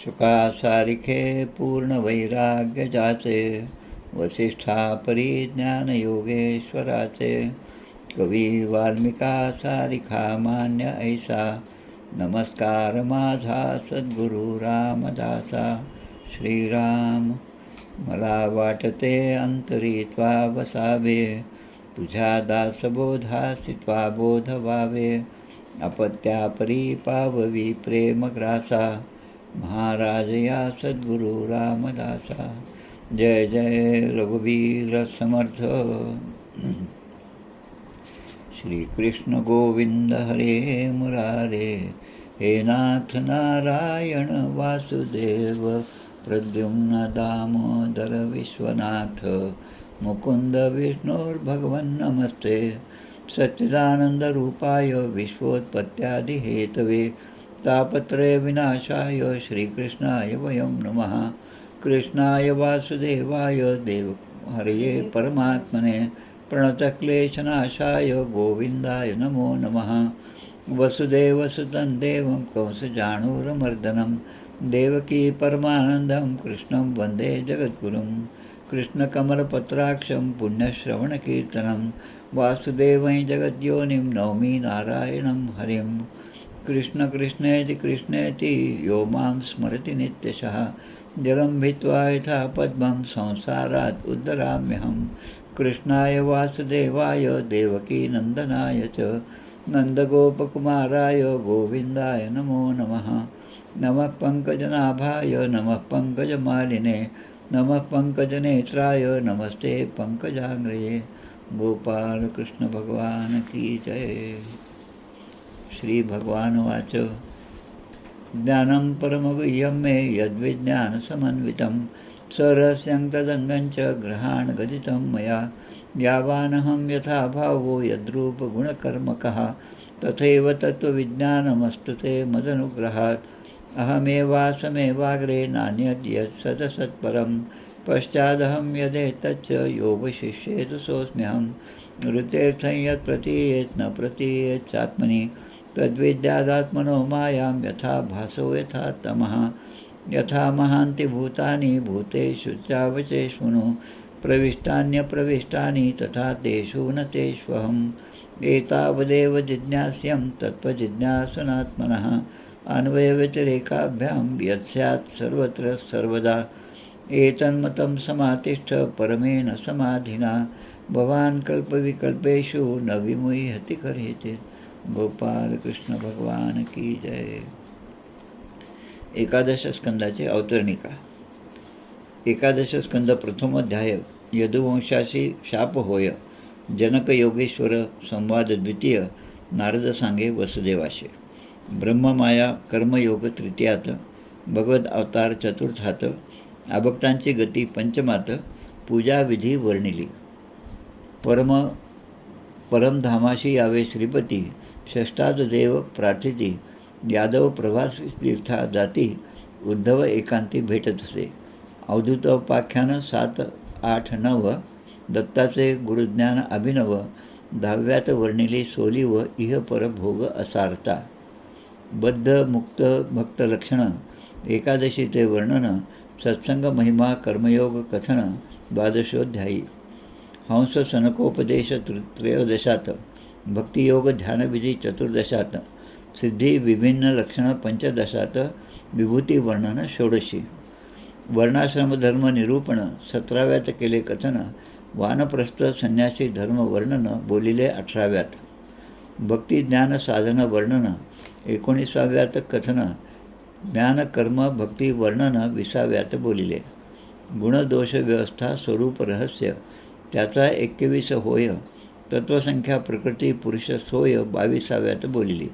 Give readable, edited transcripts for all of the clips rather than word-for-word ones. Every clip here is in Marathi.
शुका सारिखे पूर्ण वैराग्य जाचे, वसिष्ठा परिज्ञान योगेश्वराचे. कवी वाल्मिका सारिखा मान्य ऐसा, नमस्कार माझा सद्गुरू रामदासा. श्रीराम. मला वाटते अंतरी त्वा वसावे, तुझ्या दासबोधासी त्वा बोध व्हावे. अपत्यापरी पाववी प्रेमग्रासा, महाराज या सद्गुरू रामदासा. जय जय रघुवीर समर्थ. श्रीकृष्ण गोविंद हरे मुरारे, हे नाथ नारायण वासुदेव. प्रद्युम्न दामोदर विश्वनाथ, मुकुंद विष्णुर्भगवन् नमस्ते. सच्चिदानंदरूपाय विश्वोत्पत्त्यादिहेतवे, तापत्रय विनाशाय श्रीकृष्णाय वयं नमः. कृष्णाय वासुदेवाय हरये परमात्मने, प्रणतक्लेशनाशाय गोविंदाय नमो नमः. वसुदेवसुतं देवं कंसचाणूरमर्दनं, देवकी परमानन्दं कृष्णं वन्दे जगद्गुरुं. कृष्णकमलपत्राक्षं पुण्यश्रवणकीर्तनं, वासुदेवं जगद्योनिं नौमि नारायणं हरिं. कृष्ण कृष्णेति कृष्णेति यो मां स्मरति नित्यशः, जलं भित्त्वा यथा पद्मं संसारात् उद्धराम्यहं. कृष्णाय वासुदेवाय देवकी नन्दनाय च, नन्दगोपकुमाराय गोविन्दाय नमो नमः. नमः पङ्कजनाभाय नमः पङ्कजमालिने, नमः पङ्कजनेत्राय नमस्ते पङ्कजाङ्ग्रये. गोपाल कृष्ण भगवान की जय. श्री भगवान वाच. ज्ञानं परमगुह्यं मे यद्विज्ञानसमन्वितं, सरहस्यं तदङ्गं च ग्रहाणगदितं मया. यावानहं यथा भावो यद्रूपगुणकर्मकः, तथैव तत्त्वविज्ञानमस्तु ते मदनुग्रहात्. अहमेवासमेवाग्रे नान्यद् यत्सदसत्परं, पश्चादहं यदेतच्च योगशिष्येतु सोऽस्म्यहं. ऋतेऽर्थं यत् प्रतीयेत् न प्रतीयेत् चात्मनि, तद्विद्यादात्मनो मायां यथा भासो यथा तमः. यथा महान्ति भूतानि भूतेषु चावचेष्वनु, प्रविष्टान्यप्रविष्टानि तथा तेषु न तेष्वहम्. एतावदेव जिज्ञास्यं तत्त्वजिज्ञासनात्मनः, अन्वयव्यतिरेकाभ्यां यत्स्यात् सर्वत्र सर्वदा. एतन्मतं समातिष्ठ परमेण समाधिना, भवान् कल्पविकल्पेषु न विमुह्यति कदाचित्. गोपाल कृष्ण भगवान की जय. एकादश स्कंदाचे अवतरणिका. एकादश स्कंद प्रथमोध्याय. यदुवंशाशी शाप होय. जनक योगेश्वर संवाद द्वितीय. नारद सांगे वसुदेवाशे. ब्रह्ममाया कर्मयोग तृतीयात. भगवद अवतार चतुर्थात. अभक्तांची गती पंचमात. पूजाविधी वर्णिली. परमधामाशी यावे श्रीपती, षष्ठात देव प्रार्थिती. यादव प्रभास तीर्था जाती, उद्धव एकांती भेटत असे. अवधूतोपाख्यान 7, 8, 9. दत्ताचे गुरुज्ञान अभिनव. 10व्यात वर्णिली सोली व इह परभोग असार्था. बद्ध मुक्त भक्त लक्षण. एकादशीचे वर्णन. सत्संग महिमा कर्मयोग कथन. 12ोध्यायी. हंस सनकोपदेश त्रयोदशात. भक्तियोग ध्यानविधी चतुर्दशात. सिद्धी विभिन्न लक्षण पंचदशात. विभूती वर्णन षोडशी. वर्णाश्रमधर्म निरूपण 17व्यात केले कथन. वानप्रस्थ संन्यासी धर्म वर्णन बोलिले 18व्यात. भक्ती ज्ञान साधन वर्णन 19व्यात कथन. ज्ञान कर्म भक्ती वर्णन 20व्यात बोलिले. गुणदोष व्यवस्था स्वरूप रहस्य त्याचा 21 होय. तत्वसंख्या प्रकृती पुरुष सोय 22व्यात बोलिली.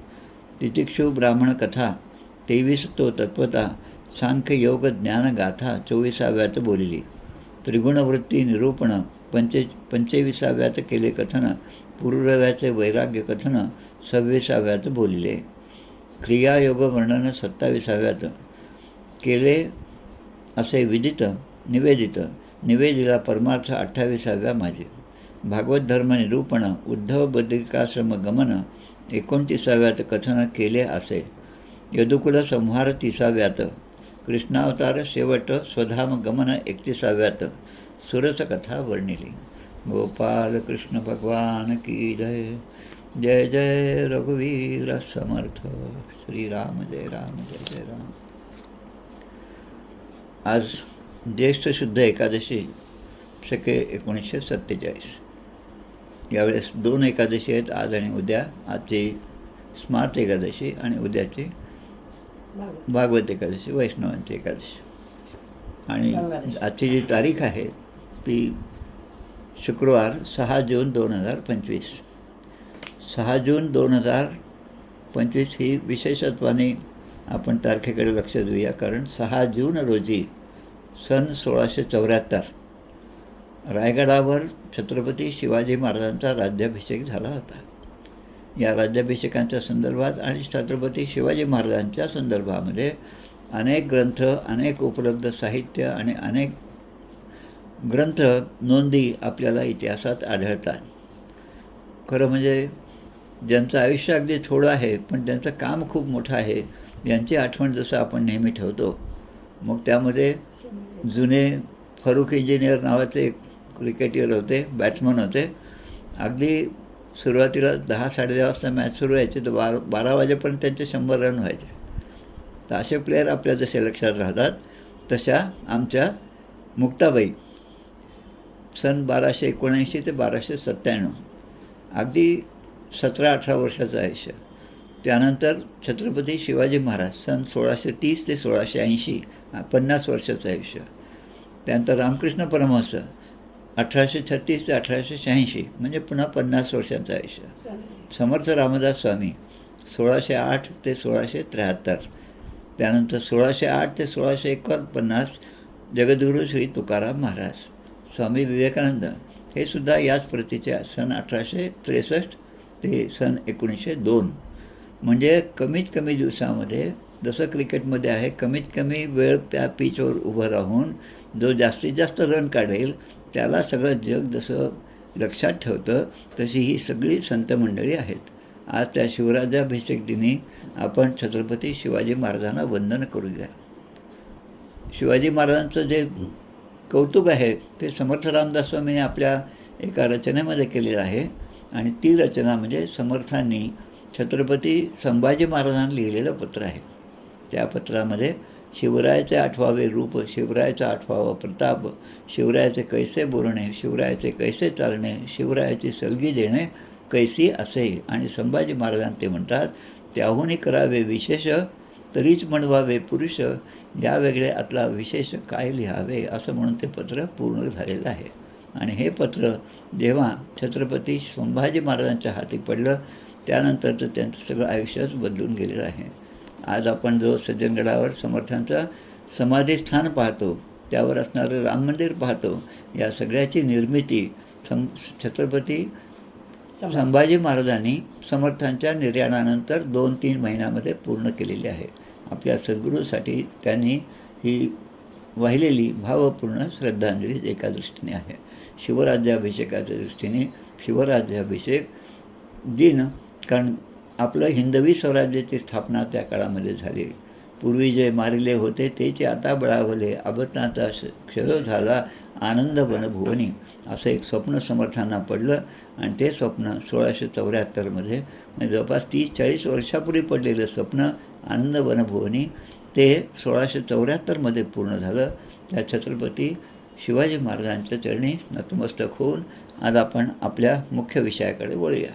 तितिक्षु ब्राह्मण कथा 23 तो तत्वता. सांख्य योग ज्ञान गाथा 24व्यात बोलिली. त्रिगुणवृत्ती निरूपण 25व्यात केले कथन. पूर्वव्याचे वैराग्य कथन 26व्यात बोलिले. क्रियायोग वर्णन 27व्यात केले असे विदित निवेदित. निवेदिला परमार्थ 28व्या माझे. भागवत धर्म निरूपण उद्धव बद्रिकाश्रम गमन 29व्यात कथन केले असे. यदुकुल संहार 30व्यात. कृष्णावतार शेवट स्वधाम गमन 31व्यात सुरस कथा वर्णिली. गोपाल कृष्ण भगवान की जय. जय जय रघुवीर समर्थ. श्रीराम जय राम, जय जय राम. आज ज्येष्ठ शुद्ध एकादशी शके 1947. यावेळेस 2 एकादशी आहेत, आज आणि उद्या. आजची स्मार्त एकादशी आणि उद्याची भागवत एकादशी, वैष्णवांची एकादशी. आणि आजची जी तारीख आहे ती शुक्रवार 6 जून 2025. 6 जून 2025 ही विशेषत्वाने आपण तारखेकडे लक्ष देऊया, कारण 6 जून रोजी सन 1674 रायगडावर छत्रपती शिवाजी महाराजांचा राज्याभिषेक झाला होता. या राज्याभिषेकांच्या संदर्भात आणि छत्रपती शिवाजी महाराजांच्या संदर्भामध्ये अनेक ग्रंथ, अनेक उपलब्ध साहित्य आणि अनेक ग्रंथ नोंदी आपल्याला इतिहासात आढळतात. खरं म्हणजे ज्यांचं आयुष्य अगदी थोडं आहे पण त्यांचं काम खूप मोठं आहे, यांची आठवण जसं आपण नेहमी ठेवतो. मग त्यामध्ये जुने फारुख इंजिनियर नावाचे एक क्रिकेटर होते, बॅट्समन होते. अगदी सुरुवातीला 10-10:30 वाजता मॅच सुरू व्हायची तर 12 वाजेपर्यंत त्यांचे 100 रन व्हायचे. तर असे प्लेयर आपल्या जसे लक्षात राहतात, तशा आमच्या मुक्ताबाई सन 1279 ते 1297, अगदी 17-18 वर्षाचं आयुष्य. त्यानंतर छत्रपती शिवाजी महाराज सन 1630 ते 1680, 50 वर्षाचं आयुष्य. त्यानंतर रामकृष्ण परमहंस 1836 ते 1886, म्हणजे पुन्हा 50 वर्षांचं आयुष्य. समर्थ रामदास स्वामी 1608 ते 1673. त्यानंतर 1608 ते 1649 जगद्गुरू श्री तुकाराम महाराज. स्वामी विवेकानंद हे सुद्धा याच प्रतीचे सन 1863 ते सन 1902. म्हणजे कमीत कमी दिवसामध्ये, जसं क्रिकेटमध्ये आहे, कमीत कमी वेळ त्या पिचवर उभं राहून जो जास्तीत जास्त रन काढेल त्याला सगळं जग जसं लक्षात ठेवतं, तशी ही सगळी संत मंडळी आहेत. आज त्या शिवराज्याभिषेक दिनी आपण छत्रपती शिवाजी महाराजांना वंदन करूया. शिवाजी महाराजांचं जे कौतुक आहे ते समर्थ रामदास स्वामीने आपल्या एका रचनेमध्ये केलेलं आहे. आणि ती रचना म्हणजे समर्थांनी छत्रपती संभाजी महाराजांना लिहिलेलं पत्र आहे. त्या पत्रामध्ये शिवरायाचे 8वावे रूप, शिवरायाचा 8वावा प्रताप, शिवरायाचे कैसे बोलणे, शिवरायाचे कैसे चालणे, शिवरायाची सलगी देणे कैसी असे. आणि संभाजी महाराजांना ते म्हणतात, त्याहूनही करावे विशेष, तरीच म्हणवावे पुरुष, या वेगळे आतला विशेष काय लिहावे, असं म्हणून ते पत्र पूर्ण झालेलं आहे. आणि हे पत्र जेव्हा छत्रपती संभाजी महाराजांच्या हाती पडलं त्यानंतर तर त्यांचं सगळं आयुष्यच बदलून गेलेलं आहे. आज आपण जो सज्जनगडावर समर्थांचं समाधीस्थान पाहतो, त्यावर असणारं राम मंदिर पाहतो, या सगळ्याची निर्मिती छत्रपती संभाजी महाराजांनी समर्थांच्या निर्याणानंतर 2-3 महिन्यामध्ये पूर्ण केलेली आहे. आपल्या सद्गुरूसाठी त्यांनी ही वाहिलेली भावपूर्ण श्रद्धांजली एका दृष्टीने आहे. शिवराज्याभिषेकाच्या दृष्टीने शिवराज्याभिषेक दिन, कारण आपलं हिंदवी स्वराज्याची स्थापना त्या काळामध्ये झाली. पूर्वी जे मारिले होते तेचे आता बळावले, अबताचा क्षय झाला आनंद वनभुवनी, असं एक स्वप्न समर्थांना पडलं. आणि ते स्वप्न 1674मध्ये, म्हणजे जवळपास 30-40 वर्षापूर्वी पडलेलं स्वप्न आनंद वनभुवनी, ते 1674मध्ये पूर्ण झालं. त्या छत्रपती शिवाजी महाराजांच्या चरणी नतमस्तक होऊन आज आपण आपल्या मुख्य विषयाकडे वळूया.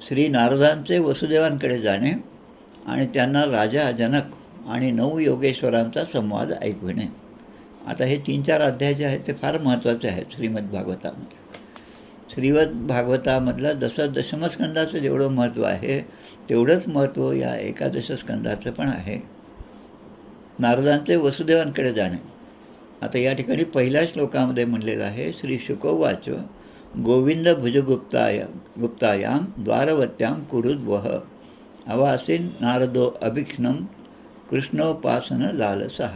श्री नारदांचे वसुदेवांकडे जाणे आणि त्यांना राजा जनक आणि 9 योगेश्वरांचा संवाद ऐकविणे. आता हे 3-4 अध्याय जे आहेत ते फार महत्त्वाचे आहेत श्रीमद भागवतामध्ये. श्रीमद भागवतामधलं जसं दशमस्कंदाचं जेवढं महत्त्व आहे तेवढंच महत्त्व या एकादश स्कंदाचं पण आहे. नारदांचे वसुदेवांकडे जाणे. आता या ठिकाणी पहिल्या श्लोकामध्ये म्हणलेलं आहे, श्री शुकोवाच गोविंद गुप्तायाम द्वारवत्यां कुरुद्वह अवासीन नारदो अभिक्ष्णम कृष्णोपासन लालसा.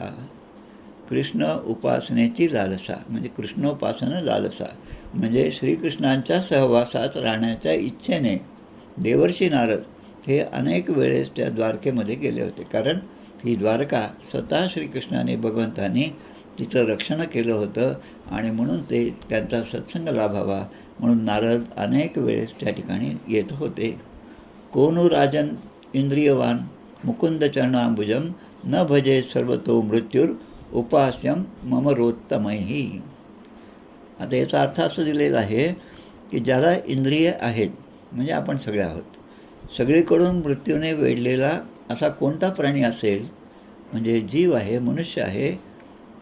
कृष्ण उपासनेची लालसा म्हणजे कृष्णोपासन लालसा म्हणजे श्रीकृष्णांच्या सहवासात राहण्याच्या इच्छेने देवर्षी नारद हे अनेक वेळेस त्या द्वारकेमध्ये गेले होते. कारण ही द्वारका स्वतः श्रीकृष्णाने भगवंताने तिचं रक्षण केलं होतं आणि म्हणून ते त्यांचा सत्संग लाभावा म्हणून नारद अनेक वेळेस त्या ठिकाणी येत होते. कोनु राजन इंद्रियवान मुकुंद चरणांबुजम न भजे सर्वतो मृत्यूर उपास्यम ममरोत्तमही. आता याचा अर्थ असं दिलेला आहे की ज्याला इंद्रिय आहेत, म्हणजे आपण सगळे आहोत, सगळीकडून मृत्यूने वेढलेला असा कोणता प्राणी असेल, म्हणजे जीव आहे, मनुष्य आहे,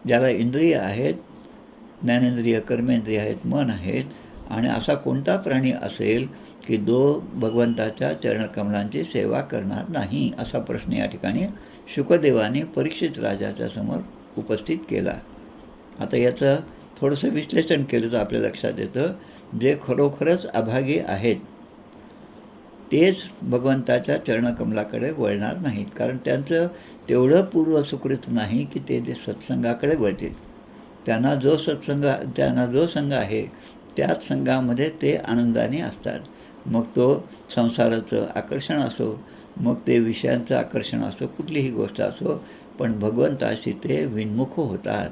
ज्याला इंद्रिय आहेत, ज्ञानेंद्रिय, कर्मेंद्रिय आहेत, मन आहेत, आणि असा कोणता प्राणी असेल की जो भगवंताच्या चरणकमलांची सेवा करणार नाही, असा प्रश्न या ठिकाणी शुकदेवाने परीक्षित राजाच्या समोर उपस्थित केला. आता याचं थोडंसं विश्लेषण केलं तर आपल्या लक्षात येतं, जे खरोखरच अभागी आहेत तेच भगवंताच्या चरणकमलाकडे वळणार नाहीत, कारण त्यांचं तेवढं पूर्व सुकृत नाही की ते सत्संगाकडे वळतील. त्यांना जो संघ आहे त्याच संघामध्ये ते आनंदाने असतात. मग तो संसाराचं आकर्षण असो, मग ते विषयांचं आकर्षण असो, कुठलीही गोष्ट असो, पण भगवंताशी ते विन्मुख होतात.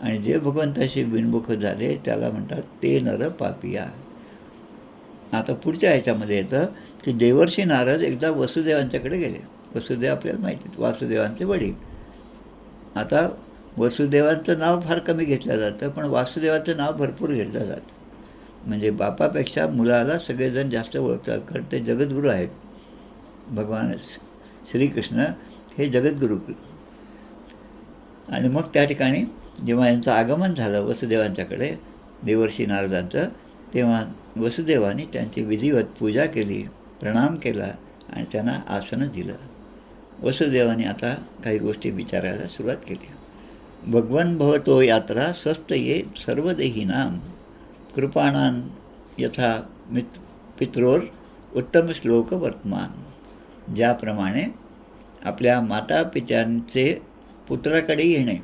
आणि जे भगवंताशी विन्मुख झाले त्याला म्हणतात ते नर पापिया. आता पुढच्या ह्याच्यामध्ये येतं की देवर्षी नारद एकदा वसुदेवांच्याकडे गेले. वसुदेव आपल्याला माहिती आहेत, वासुदेवांचे वडील. आता वसुदेवांचं नाव फार कमी घेतलं जातं, पण वासुदेवाचं नाव भरपूर घेतलं जातं. म्हणजे बापापेक्षा मुलाला सगळेजण जास्त ओळखतात, कारण ते जगद्गुरू आहेत. भगवान श्रीकृष्ण हे जगद्गुरू. आणि मग त्या ठिकाणी जेव्हा यांचं आगमन झालं वसुदेवांच्याकडे, देवर्षी नारदांचं, तेव्हा वसुदेवाने त्यांची विधिवत पूजा केली, प्रणाम केला आणि त्यांना आसन दिलं. वसुदेवाने आता काही गोष्टी विचारायला सुरुवात केली. भगवन भवतो यात्रा स्वस्थ ये सर्वदेहीनाम कृपाणान यथा पित्रोर उत्तम श्लोक वर्तमान. ज्याप्रमाणे आपल्या मातापित्यांचे पुत्राकडे येणे,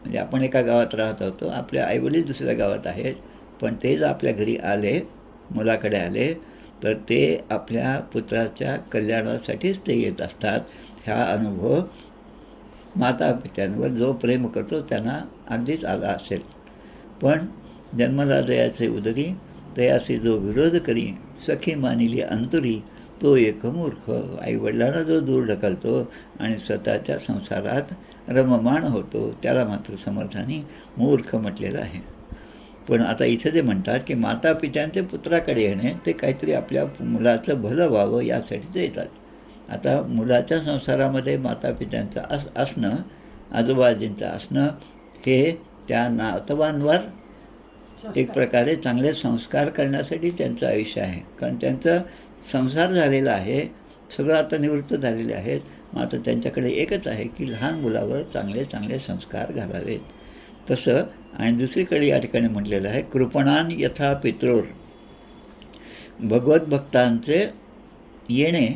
म्हणजे आपण एका गावात राहत होतो, आपल्या आईवडील दुसऱ्या गावात आहेत, पण ते जर आपल्या घरी आले, मुलाकडे आले, तर ते आपल्या पुत्राच्या कल्याणासाठीच ते येत असतात. हा अनुभव मातापित्यांवर जो प्रेम करतो त्यांना अगदीच आला असेल. पण जन्मला दयाचे उदरी तयासी जो विरोध करी सखी मानिली अंतुरी तो एक मूर्ख. आईवडिलांना जो दूर ढकलतो आणि स्वतःच्या संसारात रममाण होतो त्याला मात्र समर्थाने मूर्ख म्हटलेलं आहे. पण आता इथं जे म्हणतात की मातापित्यांचे पुत्राकडे येणे, ते काहीतरी आपल्या मुलाचं भलं व्हावं यासाठी ते येतात. आता मुलाच्या संसारामध्ये मातापित्यांचं असणं, आजोबाजींचं असणं, हे त्या नातवांवर एक प्रकारे चांगले संस्कार करण्यासाठी त्यांचं आयुष्य आहे. कारण त्यांचा संसार झालेला आहे, सगळं आता निवृत्त झालेले आहेत. मग आता त्यांच्याकडे एकच आहे की लहान मुलावर चांगले चांगले संस्कार घालावेत. तसं आणि दुसरीकडे या ठिकाणी म्हटलेलं आहे कृपणान यथा पित्रोर. भगवत भक्तांचे येणे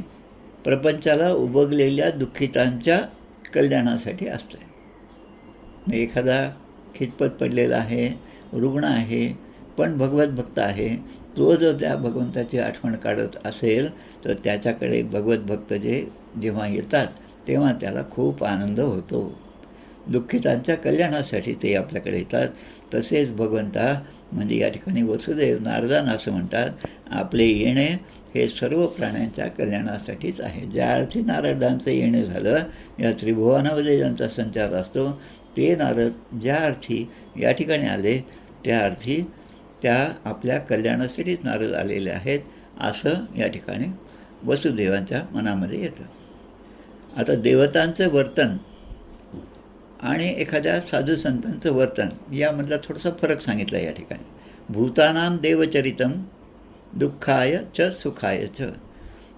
प्रपंचाला उबगलेल्या दुःखितांच्या कल्याणासाठी असतं. एखादा खितपत पडलेला आहे, रुग्ण आहे, पण भगवत भक्त आहे, तो जर त्या भगवंताची आठवण काढत असेल तर त्याच्याकडे भगवत भक्त जेव्हा येतात तेव्हा त्याला खूप आनंद होतो. दुःखितांच्या कल्याणासाठी ते आपल्याकडे येतात. तसेच भगवंता म्हणजे या ठिकाणी वसुदेव नारदांना असं म्हणतात, आपले येणे हे सर्व प्राण्यांच्या कल्याणासाठीच आहे. ज्या अर्थी नारदांचं येणे झालं, या त्रिभुवनामध्ये ज्यांचा संचार असतो, ते नारद ज्या अर्थी या ठिकाणी आले त्या अर्थी त्या आपल्या कल्याणासाठीच नारद आलेले आहेत, असं या ठिकाणी वसुदेवांच्या मनामध्ये येतं. आता देवतांचं वर्तन आणि एखाद्या साधू संतांचं वर्तन यामधला थोडासा फरक सांगितला या ठिकाणी. भूतानां देवचरितम दुःखाय च सुखाय च.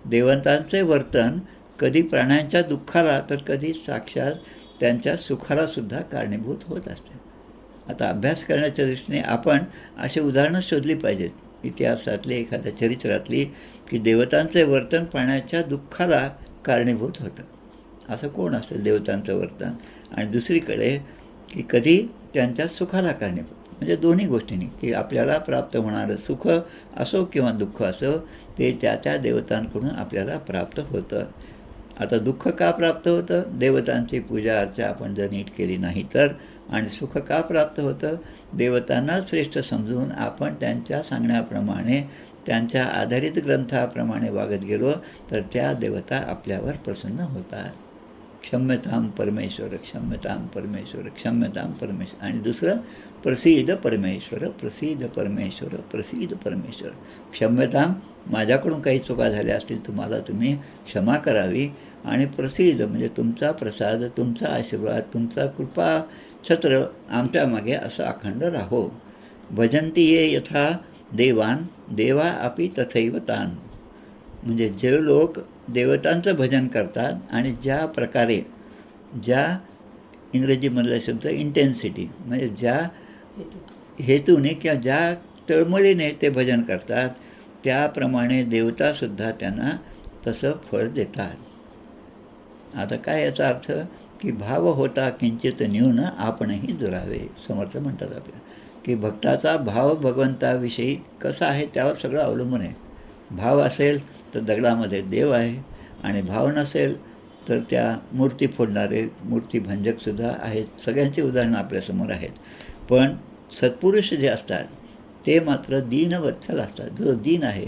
देवतांचे वर्तन कधी प्राण्यांच्या दुःखाला तर कधी साक्षात त्यांच्या सुखालासुद्धा कारणीभूत होत असते. आता अभ्यास करण्याच्या दृष्टीने आपण अशी उदाहरणं शोधली पाहिजेत इतिहासातली, एखाद्या चरित्रातली, की देवतांचे वर्तन प्राण्याच्या दुःखाला कारणीभूत होतं. असं कोण असेल देवतांचं वर्तन? आणि दुसरीकडे की कधी त्यांच्या सुखाला कारणीभूत, म्हणजे दोन्ही गोष्टींनी की आपल्याला प्राप्त होणारं सुख असो किंवा दुःख असो ते त्या त्या देवतांकडून आपल्याला प्राप्त होतं. आता दुःख का प्राप्त होतं? देवतांची पूजा अर्चा आपण जर नीट केली नाही तर. आणि सुख का प्राप्त होतं? देवतांना श्रेष्ठ समजून आपण त्यांच्या सांगण्याप्रमाणे, त्यांच्या आधारित ग्रंथाप्रमाणे वागत गेलो तर त्या देवता आपल्यावर प्रसन्न होतात. क्षम्यताम परमेश्वर, क्षम्यताम परमेश्वर, क्षम्यताम परमेश्वर. आणि दुसरं, प्रसीद परमेश्वर, प्रसीद परमेश्वर, प्रसीद परमेश्वर. क्षम्यताम, माझ्याकडून काही चुका झाल्या असतील तुम्हाला तुम्ही क्षमा करावी. आणि प्रसीद म्हणजे तुमचा प्रसाद, तुमचा आशीर्वाद, तुमचा कृपा छत्र आमच्या मागे असं अखंड राहो. भजंती ये यथा देवान, देवा अपि तथैव तान. म्हणजे जे लोक देवतांचं भजन करतात आणि ज्या प्रकारे, ज्या इंग्रजीमधला शब्द इंटेन्सिटी, म्हणजे ज्या हेतूने किंवा ज्या तळमळीने ते भजन करतात त्याप्रमाणे देवतासुद्धा त्यांना तसं फळ देतात. आता काय याचा अर्थ? की भाव होता किंचित न्यून आपणही दुरावे. समर्थ म्हणतात आपल्याला की भक्ताचा भाव भगवंताविषयी कसा आहे त्यावर सगळं अवलंबून आहे. भाव असेल तर दगडामध्ये देव आहे, आणि भाव नसेल तर त्या मूर्ती फोडणारे मूर्तीभंजकसुद्धा आहेत. सगळ्यांची उदाहरणं आपल्यासमोर आहेत. पण सत्पुरुष जे असतात ते मात्र दीनवत्सल असतात. जो दीन आहे,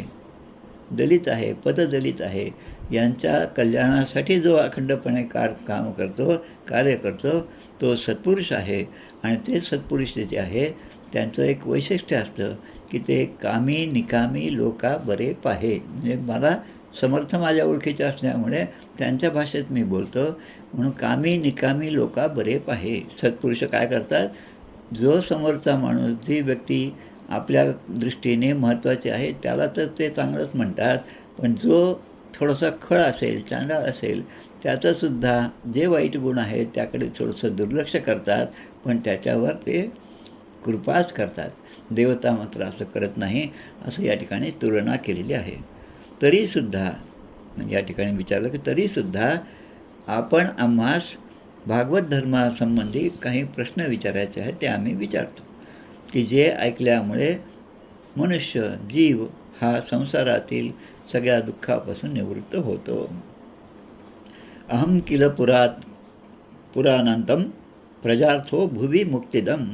दलित आहे, पददलित आहे, यांच्या कल्याणासाठी जो अखंडपणे कार्य करतो तो सत्पुरुष आहे. आणि ते सत्पुरुष जे आहे त्यांचं एक वैशिष्ट्य असतं की ते कामी निकामी लोका बरे पाहे. म्हणजे मला समर्थ माझ्या ओळखीचे असल्यामुळे त्यांच्या भाषेत मी बोलतो, म्हणून कामी निकामी लोका बरे पाहे. सत्पुरुष काय करतात? जो समोरचा माणूस, जी व्यक्ती आपल्या दृष्टीने महत्त्वाची आहे त्याला तर ते चांगलंच म्हणतात, पण जो थोडासा खळ असेल, चांडाळ असेल, त्याचंसुद्धा जे वाईट गुण आहेत त्याकडे थोडंसं दुर्लक्ष करतात, पण त्याच्यावर ते कृपाच करतात. देवता मात्र असं करत नाही, असं या ठिकाणी तुलना केलेली आहे. तरीसुद्धा म्हणजे या ठिकाणी विचारलं की तरीसुद्धा आपण आम्हास भागवत धर्मासंबंधी काही प्रश्न विचारायचे आहेत ते आम्ही विचारतो, की जे ऐकल्यामुळे मनुष्य, जीव हा संसारातील सगळ्या दुःखापासून निवृत्त होतो. अहम किल पुराणांतम प्रजार्थो भुवी मुक्तिदम.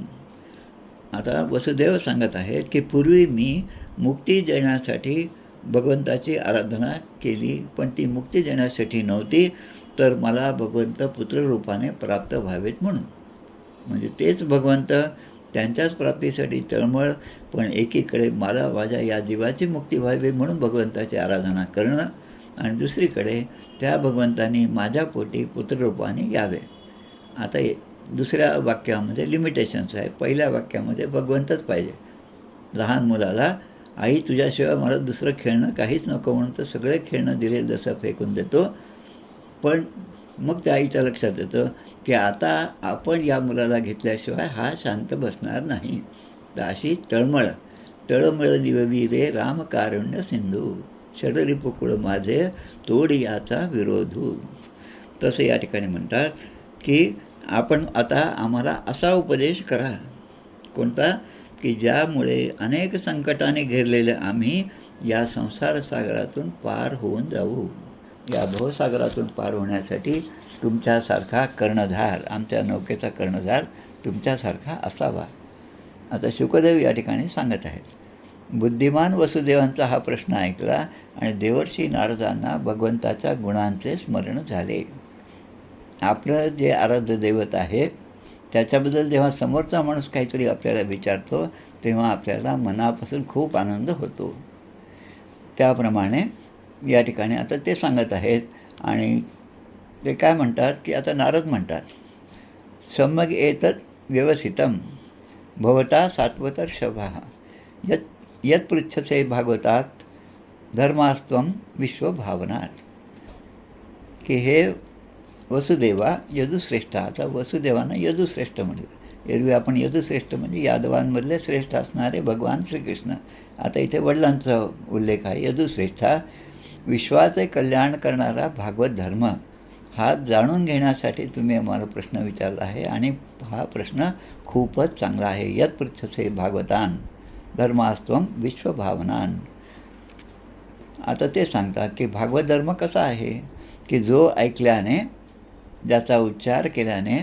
आता वसुदेव सांगत आहेत की पूर्वी मी मुक्ती देण्यासाठी भगवंताची आराधना केली, पण ती मुक्ती देण्यासाठी नव्हती, तर मला भगवंत पुत्ररूपाने प्राप्त व्हावेत म्हणून. म्हणजे तेच भगवंत, त्यांच्याच प्राप्तीसाठी तळमळ, पण एकीकडे मला माझ्या या जीवाची मुक्ती व्हावी म्हणून भगवंताची आराधना करणं, आणि दुसरीकडे त्या भगवंतानी माझ्या पोटी पुत्ररूपाने यावे. आता दुसऱ्या वाक्यामध्ये लिमिटेशन्स आहे. पहिल्या वाक्यामध्ये भगवंतच पाहिजे. लहान मुलाला आई तुझ्याशिवाय मला दुसरं खेळणं काहीच नको म्हणून तर सगळे खेळणं दिलेलं जसं फेकून देतो, पण मग त्या आईच्या लक्षात येतं की आता आपण या मुलाला घेतल्याशिवाय हा शांत बसणार नाही. तर अशी तळमळ निववी रे रामकारुण्य सिंधू, षडरिपुकुळ माझे तोडी याचा विरोधू. तसं या ठिकाणी म्हणतात की आपण आता आम्हाला असा उपदेश करा. कोणता? की ज्यामुळे अनेक संकटाने घेरलेले आम्ही या संसार सागरातून पार होऊन जाऊ. या भवसागरातून पार होण्यासाठी तुमच्यासारखा कर्णधार, आमच्या नौकेचा कर्णधार तुमच्यासारखा असावा. आता शुकदेव या ठिकाणी सांगत आहेत. बुद्धिमान वसुदेवांचा हा प्रश्न ऐकला आणि देवर्षी नारदांना भगवंताच्या गुणांचे स्मरण झाले. आपलं जे आराध्य दैवत आहे त्याच्याबद्दल जेव्हा समोरचा माणूस काहीतरी आपल्याला विचारतो तेव्हा आपल्याला मनापासून खूप आनंद होतो. त्याप्रमाणे या ठिकाणी आता ते सांगत आहेत. आणि ते काय म्हणतात की आता नारद म्हणतात, सम्यग एतत् व्यवसितम भवता सात्वतर्षभा यत् पृच्छसे भागवतात धर्मास्त्वं विश्वभावनात. की हे वसुदेवा यदुश्रेष्ठा. आता वसुदेवांना यदुश्रेष्ठ म्हणलं. एरवी आपण यदुश्रेष्ठ म्हणजे यादवांमधले श्रेष्ठ असणारे भगवान श्रीकृष्ण. आता इथे वडिलांचा उल्लेख आहे. यदुश्रेष्ठा, विश्वाचे कल्याण करणारा भागवत धर्म हा जाणून घेण्यासाठी तुम्ही आम्हाला प्रश्न विचारला आहे, आणि हा प्रश्न खूपच चांगला आहे. यत् पृच्छसे भागवतान धर्मास्त्वं विश्वभावनान. आता ते सांगतात की भागवत धर्म कसा आहे? की जो ऐकल्याने, ज्याचा उच्चार केल्याने,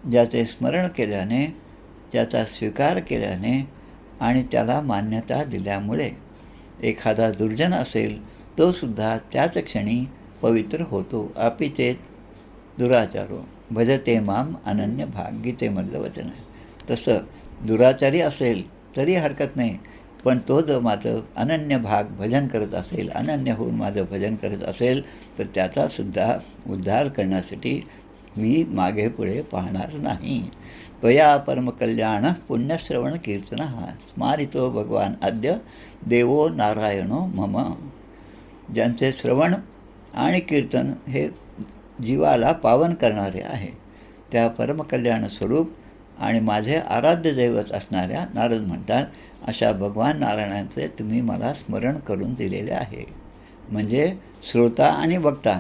ज्याचे स्मरण केल्याने, त्याचा स्वीकार केल्याने आणि त्याला मान्यता दिल्यामुळे एखादा दुर्जन असेल तो सुद्धा त्याच क्षणी पवित्र होतो. अपि चेत दुराचारो भजते माम अनन्य भाग, गीतेमधलं वचन आहे. तसं दुराचारी असेल तरी हरकत नाही, पण तो जर माझं अनन्य भाग भजन करत असेल, अनन्य होऊन माझं भजन करत असेल, तर त्याचासुद्धा उद्धार करण्यासाठी मी मागे पुढे पाहणार नाही. त्वया परमकल्याण पुण्यश्रवण कीर्तन स्मारितो भगवान अद्य देवो नारायणो मम. ज्यांचे श्रवण आणि कीर्तन हे जीवाला पावन करणारे आहे, त्या परमकल्याण स्वरूप आणि माझे आराध्य दैवत असणाऱ्या नारद म्हणतात, अशा भगवान नारायणांचे तुम्ही मला स्मरण करून दिलेले आहे. म्हणजे श्रोता आणि वक्ता,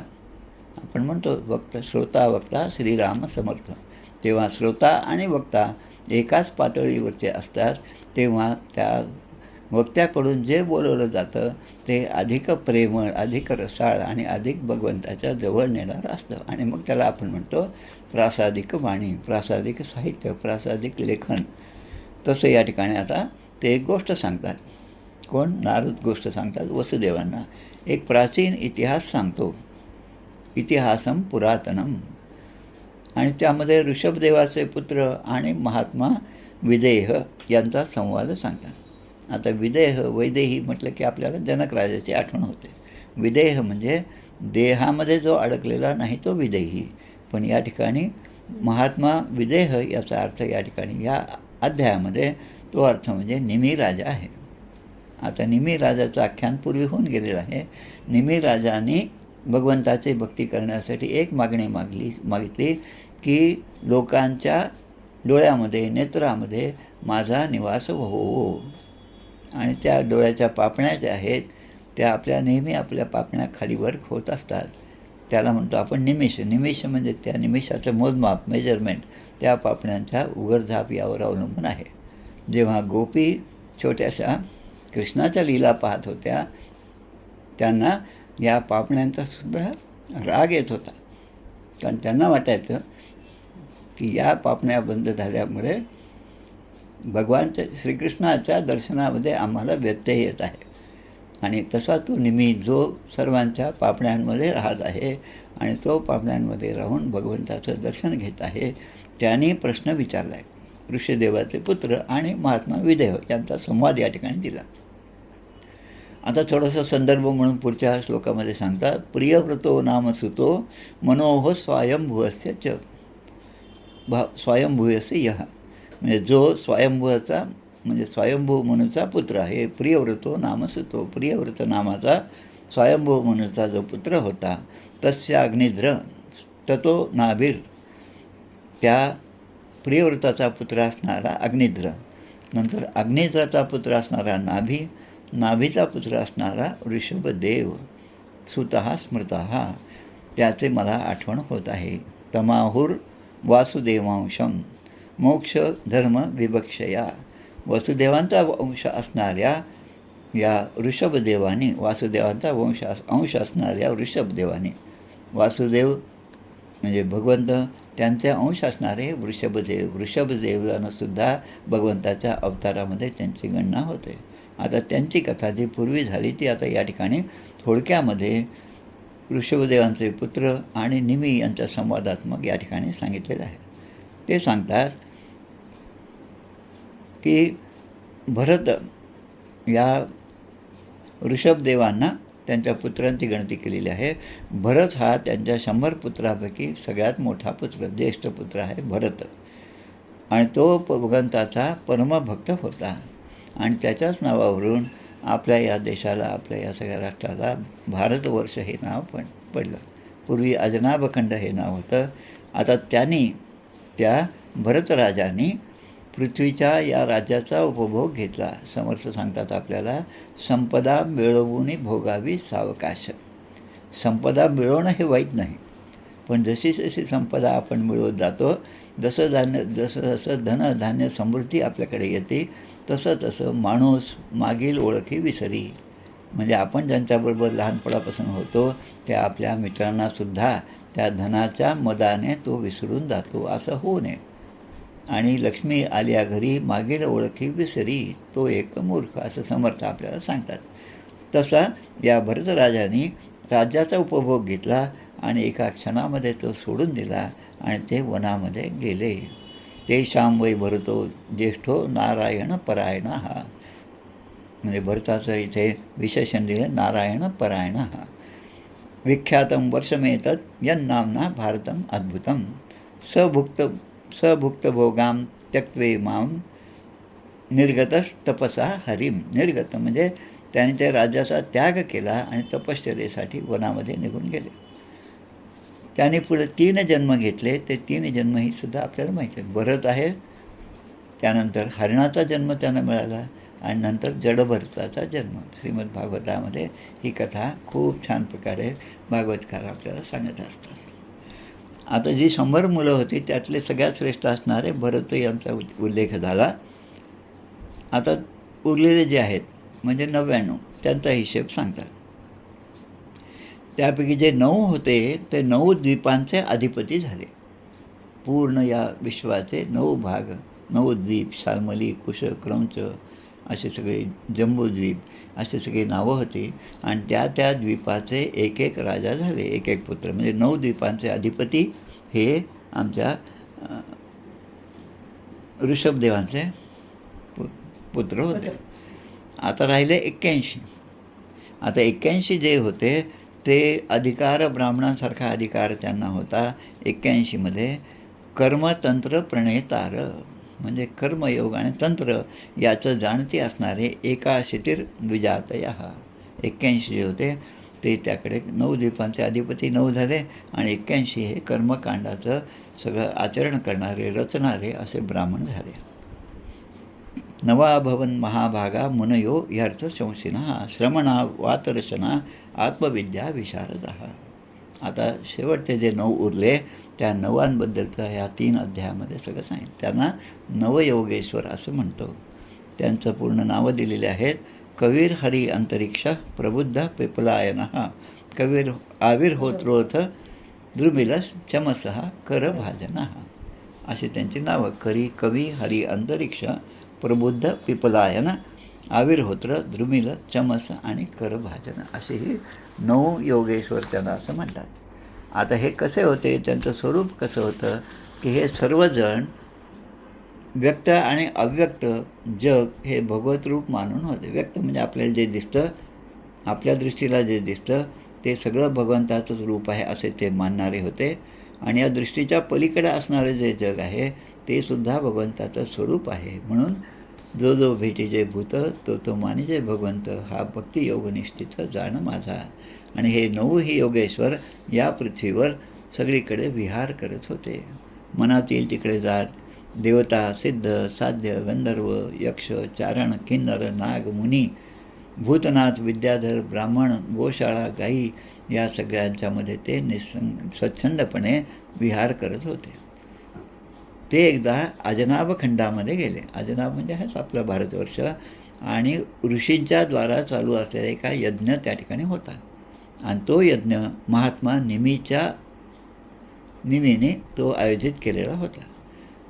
आपण म्हणतो श्रोता वक्ता श्रीराम समर्थ. तेव्हा श्रोता आणि वक्ता एकाच पातळीवरचे असतात, तेव्हा त्या वक्त्याकडून जे बोलवलं जातं ते अधिक प्रेमळ, अधिक रसाळ आणि अधिक भगवंताच्या जवळ नेणारं असतं. आणि मग त्याला आपण म्हणतो प्रासादिक वाणी, प्रासादिक साहित्य, प्रासादिक लेखन. तसं या ठिकाणी आता ते एक गोष्ट सांगतात. कोण? नारद गोष्ट सांगतात वसुदेवांना. एक प्राचीन इतिहास सांगतो, इतिहासम पुरातनम. आणि त्यामध्ये ऋषभदेवाचे पुत्र आणि महात्मा विदेह यांचा संवाद सांगतात. आता विदेह, वैदेही म्हटलं की आपल्याला जनक राजाची आठवण होते. विदेह म्हणजे देहामध्ये जो अडकलेला नाही तो विदेही. पण या ठिकाणी महात्मा विदेह याचा अर्थ या ठिकाणी या अध्यायामध्ये तो अर्थ म्हणजे निमी राजा आहे. आता निमी राजाचं आख्यान पूर्वी होऊन गेलेलं आहे. निमी राजाने भगवंताची भक्ती करण्यासाठी एक मागणी मागितली की लोकांच्या डोळ्यामध्ये, नेत्रामध्ये माझा निवास हो. आणि त्या डोळ्याच्या पापण्या ज्या आहेत त्या आपल्या नेहमी आपल्या पापण्या खालीवर होत असतात. त्याला म्हणतो आपण निमिष. निमिष म्हणजे त्या निमिषाचं मोजमाप, मेजरमेंट त्या पापण्यांच्या उघडझाप यावर अवलंबून आहे. जेव्हा गोपी छोट्याशा कृष्णाच्या लीला पाहत होत्या, त्यांना या पापण्यांचासुद्धा राग येत होता. कारण त्यांना वाटायचं की या पापण्या बंद झाल्यामुळे भगवानच्या श्रीकृष्णाच्या दर्शनामध्ये आम्हाला व्यत्यय येत आहे. आणि तसा तो निमी जो सर्वांच्या पापण्यांमध्ये राहत आहे आणि तो पापण्यांमध्ये राहून भगवंताचं दर्शन घेत आहे, त्यांनी प्रश्न विचारला आहे. ऋषिदेवाचे पुत्र आणि महात्मा विदेह यांचा संवाद या ठिकाणी दिला. आता थोडासा संदर्भ म्हणून पुढच्या श्लोकामध्ये सांगतात, प्रियव्रतो नाम सुतो मनोह स्वयंभुवस्य च. स्वयंभूयस्य यः म्हणजे जो स्वयंभूचा म्हणजे स्वयंभू मनुचा पुत्र आहे. प्रियव्रतो नाम सुतो, प्रियव्रत नामाचा स्वयंभू मनुचा जो पुत्र होता, तस्य अग्निध्र ततो नाभिर. त्या प्रियव्रताचा पुत्र असणारा अग्निध्र, नंतर अग्निध्राचा पुत्र असणारा नाभी, नाभीचा पुत्र असणारा ऋषभदेव सुतः स्मृतः. त्याचे मला आठवण होत आहे. तमाहुर वासुदेवांशम मोक्ष धर्म विवक्षया. वसुदेवांचा वंश असणाऱ्या या ऋषभदेवाने, वासुदेवांचा अंश असणाऱ्या ऋषभदेवाने, वासुदेव म्हणजे भगवंत, त्यांचे अंश असणारे वृषभदेव, ऋषभदेवांनासुद्धा भगवंताच्या अवतारामध्ये त्यांची गणना होते. आता त्यांची कथा जी पूर्वी झाली ती आता या ठिकाणी थोडक्यामध्ये ऋषभदेवांचे पुत्र आणि निमी यांच्या संवादात्मक या ठिकाणी सांगितलेलं आहे. ते सांगतात की भरत या ऋषभदेवांना त्यांच्या पुत्रांची गणती केलेली आहे. भरत हा त्यांच्या 100 पुत्रापैकी सगळ्यात मोठा पुत्र, ज्येष्ठ पुत्र आहे भरत. आणि तो भगवंताचा परमभक्त होता. आणि त्याच्याच नावावरून आपल्या या देशाला, आपल्या या सगळ्या राष्ट्राला भारतवर्ष हे नाव पडलं. पूर्वी अजनाभखंड हे नाव होतं. आता त्या भरतराजाने पृथ्वीच्या या राज्याचा उपभोग घेतला. समर्थ सांगतात आपल्याला, संपदा मिळवून भोगावी सावकाश. संपदा मिळवणं हे वाईट नाही, पण जशी जशी संपदा आपण मिळवत जातो, जसं धन धान्य समृद्धी आपल्याकडे येते, तसं तसं माणूस मागील ओळखी विसरी. म्हणजे आपण ज्यांच्याबरोबर लहानपणापासून होतो त्या आपल्या मित्रांनासुद्धा त्या धनाच्या मदाने तो विसरून जातो, असं होऊ नये. आणि लक्ष्मी आल्या घरी मागील ओळखी विसरी तो एक मूर्ख, असं समर्थ आपल्याला सांगतात. तसा या भरतराजाने राज्याचा उपभोग घेतला आणि एका क्षणामध्ये तो सोडून दिला आणि ते वनामध्ये गेले. ते श्याम वै भरतो ज्येष्ठो नारायण परायण हा, म्हणजे भरताचं इथे विशेषण दिलं नारायण परायण हा. विख्यातं वर्षमेतत् यन्नाम्ना भारतम अद्भुतम सभुक्तभोगां त्यक्त्वे मां निर्गतस्तपसा हरिम. निर्गत म्हणजे त्याने त्या राज्याचा त्याग केला आणि तपश्चर्येसाठी वनामध्ये निघून गेले. त्याने पुढे 3 जन्म घेतले. ते 3 जन्मही सुद्धा आपल्याला माहिती आहे. भरत आहे, त्यानंतर हरणाचा जन्म त्यांना मिळाला आणि नंतर जडभरताचा जन्म. श्रीमद भागवतामध्ये ही कथा खूप छान प्रकारे भागवतकार आपल्याला सांगत असतात. आता जी 100 मुलं होती त्यातले सगळ्यात श्रेष्ठ असणारे भरत यांचा उल्लेख झाला. आता उरलेले जे आहेत म्हणजे 99 त्यांचा हिशेब सांगतात. त्यापैकी जे 9 होते ते 9 द्वीपांचे अधिपती झाले. पूर्ण या विश्वाचे 9 भाग, 9 द्वीप, शाल्मली, कुश, क्रौंच असे सगळे, जम्बूद्वीप असे सगळे नावं होती आणि त्या त्या द्वीपाचे एक एक राजा झाले, एक एक पुत्र. म्हणजे 9 द्वीपांचे अधिपती हे आमच्या ऋषभदेवांचे पुत्र होते. आता राहिले 81. आता 81 जे होते ते अधिकार, ब्राह्मणांसारखा अधिकार त्यांना होता. 81मध्ये कर्मतंत्र प्रणेतार, म्हणजे कर्मयोग आणि तंत्र याचं जाणते असणारे एकाशीतिर द्विजातया. 81 जे होते ते त्याकडे 9 द्वीपांचे अधिपती 9 झाले आणि 81 हे कर्मकांडाचं सगळं आचरण करणारे, रचणारे असे ब्राह्मण झाले. नवा भवन महाभागा मुनयो ह्यर्थ संशिना श्रमणा वातरसना आत्मविद्या विशारदा. आता शेवटचे जे 9 उरले त्या 9बद्दलचं ह्या 3 अध्यायामध्ये सगळं सांगितलं. त्यांना नवयोगेश्वर असं म्हणतो. त्यांचं पूर्ण नावं दिलेली आहेत. कवीर हरी अंतरिक्ष प्रबुद्ध पिपलायन, कवीर आविर्होत्रोथ द्रुमिलस चमसः करभाजन, अशी त्यांची नावं. कवी हरी अंतरिक्ष प्रबुद्ध पिपलायन, आविर्होत्र, द्रुमिल, चमस आणि करभाजन असे हे 9 योगेश्वर त्यांना असं म्हणतात. आता हे कसे होते, त्यांचं स्वरूप कसं होतं की हे सर्वजण व्यक्त आणि अव्यक्त जग हे भगवत रूप मानून होते. व्यक्त म्हणजे आपल्याला जे दिसतं, आपल्या दृष्टीला जे दिसतं ते सगळं भगवंताचंच रूप आहे असे ते मानणारे होते. आणि या दृष्टीच्या पलीकडे असणारे जे जग आहे ते सुद्धा भगवंताचं स्वरूप आहे. म्हणून जो जो भेटीजे भूत तो तो मानिजे भगवंत, हा भक्तियोगनिष्ठित जाण माझा. आणि हे 9ही योगेश्वर या पृथ्वीवर सगळीकडे विहार करत होते. मनात येईल तिकडे जात देवता, सिद्ध, साध्य, गंधर्व, यक्ष, चारण, किन्नर, नाग, मुनी, भूतनाथ, विद्याधर, ब्राह्मण, गोशाळा, गायी या सगळ्यांच्यामध्ये ते स्वच्छंदपणे विहार करत होते. ते एकदा अजनाभ खंडामध्ये गेले. अजनाभ म्हणजे हाच आपला भारतवर्ष. आणि ऋषींच्या द्वारा चालू असलेला एका यज्ञ त्या ठिकाणी होता आणि तो यज्ञ महात्मा निमीने तो आयोजित केलेला होता.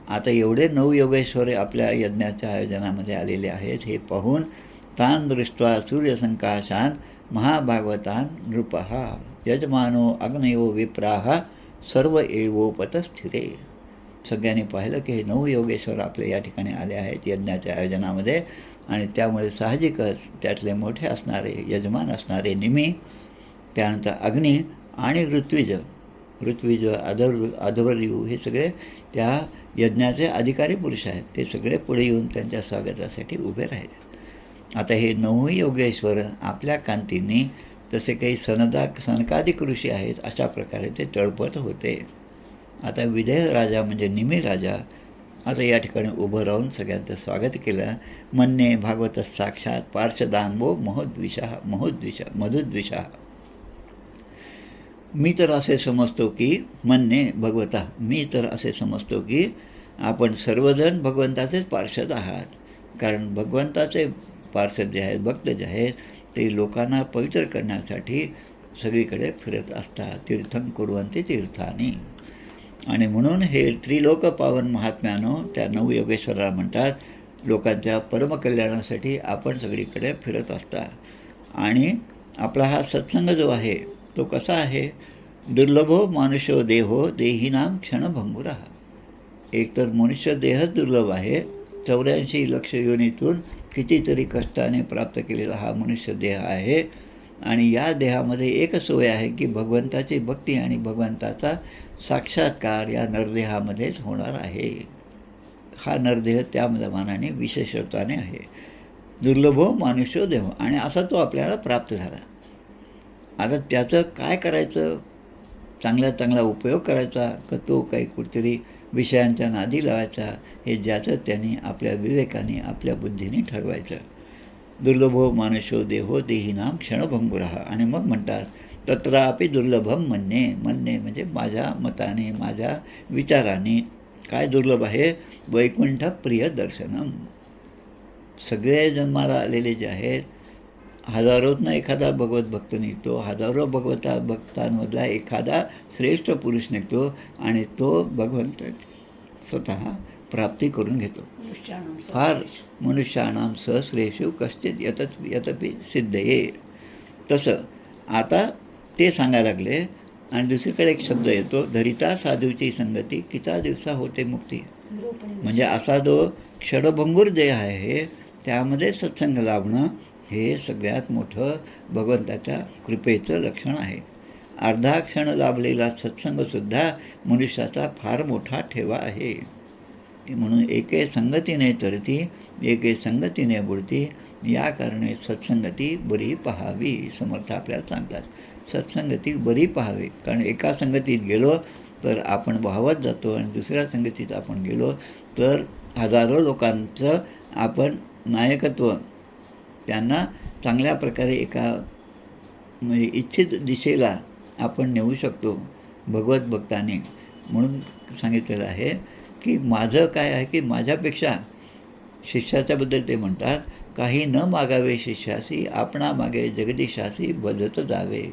आता एवढे 9 योगेश्वर आपल्या यज्ञाच्या आयोजनामध्ये आलेले आहेत. हे पाहून तान दृष्ट्वा सूर्यसंकाशान महाभागवतान नृपः यजमानो अग्नयो विप्राह सर्व एवोपतस्थिरे. सगळ्यांनी पाहिलं की हे 9 योगेश्वर आपले या ठिकाणी आले आहेत यज्ञाच्या आयोजनामध्ये. आणि त्यामुळे साहजिकच त्यातले मोठे असणारे, यजमान असणारे निमी, त्यानंतर अग्नी आणि ऋत्विज, अध्वर्यू हे सगळे त्या यज्ञाचे अधिकारी पुरुष आहेत. ते सगळे पुढे येऊन त्यांच्या स्वागतासाठी उभे राहिले. आता हे 9 योगेश्वर आपल्या कांतींनी तसे काही सनकादिक ऋषी आहेत अशा प्रकारे ते तळपत होते. आता विदेह राजा म्हणजे निमी राजा आता या ठिकाणी उभं राहून सगळ्यांचं स्वागत केलं. म्हणणे भागवत साक्षात पार्श्वदानवो मधुद्विषा. मी तर असे समजतो की आपण सर्वजण भगवंताचेच पार्षद आहात. कारण भगवंताचे पार्षद जे आहेत, भक्त जे आहेत ते लोकांना पवित्र करण्यासाठी सगळीकडे फिरत असतात. तीर्थं कुर्वन्ति तीर्थानी. आणि म्हणून हे त्रिलोक पावन महात्म्यानं त्या नवयोगेश्वराला म्हणतात, लोकांच्या परमकल्याणासाठी आपण सगळीकडे फिरत असता. आणि आपला हा सत्संग जो आहे तो कसा आहे? दुर्लभो मानुष्यो देहो देहीनाम क्षणभंगुरा. एकतर मनुष्य देहच दुर्लभ आहे. 84 लक्ष योनीतून कितीतरी कष्टाने प्राप्त केलेला हा मनुष्य देह आहे. आणि या देहामध्ये एकच सोय आहे की भगवंताची भक्ती आणि भगवंताचा साक्षात्कार या नरदेहामध्येच होणार आहे. हा नरदेह त्या मानाने विशेषत्वाने आहे. दुर्लभो मानुष्यो देहो. आणि असा तो आपल्याला प्राप्त झाला. आता त्याचं काय करायचं? चांगला उपयोग करायचा का तो काही कुठेतरी विषयांच्या नादी लावायचा? हे ज्याचं त्यांनी आपल्या विवेकाने आपल्या बुद्धीने ठरवायचं. दुर्लभो मानुष्यो देहो देहीनाम क्षणभंगुरा. आणि मग म्हणतात तत्रापि दुर्लभम म्हणणे. म्हणणे म्हणजे माझ्या मताने माझ्या विचाराने काय दुर्लभ आहे? वैकुंठ प्रिय दर्शनम. सगळे जन्माला आलेले जे आहेत, हजारोतनं एखादा भगवत भक्त निघतो, हजारो भक्तांमधला एखादा श्रेष्ठ पुरुष निघतो आणि तो भगवंत स्वतः प्राप्ती करून घेतो. फार मनुष्याणाम सहस्रेषु कश्चित यतपि सिद्धये. तसं आता ते सांगायला लागले. आणि दुसरीकडे एक शब्द येतो, धरिता साधूची संगती किता दिवसा होते मुक्ती. म्हणजे असा जो क्षणभंगूर देह आहे त्यामध्ये सत्संग लाभणं हे सगळ्यात मोठं भगवंताच्या कृपेचं लक्षण आहे. अर्धा क्षण लाभलेला सत्संगसुद्धा मनुष्याचा फार मोठा ठेवा आहे. म्हणून एके संगतीने तरती एके संगतीने बुडती, या कारणे सत्संगती बरी पहावी. समर्थ आपल्याला सांगतात सत्संगती बरी पाहावी. कारण एका संगतीत गेलो तर आपण वाहवत जातो आणि दुसऱ्या संगतीत आपण गेलो तर हजारो लोकांचं आपण नायकत्व त्यांना चांगल्या प्रकारे एका म्हणजे इच्छित दिशेला आपण नेऊ शकतो भगवत भक्ताने. म्हणून सांगितलेलं आहे की माझं काय आहे की माझ्यापेक्षा शिष्याच्याबद्दल ते म्हणतात, काही न मागावे शिष्यासी आपणा मागे जगदीशासी भजत जावे.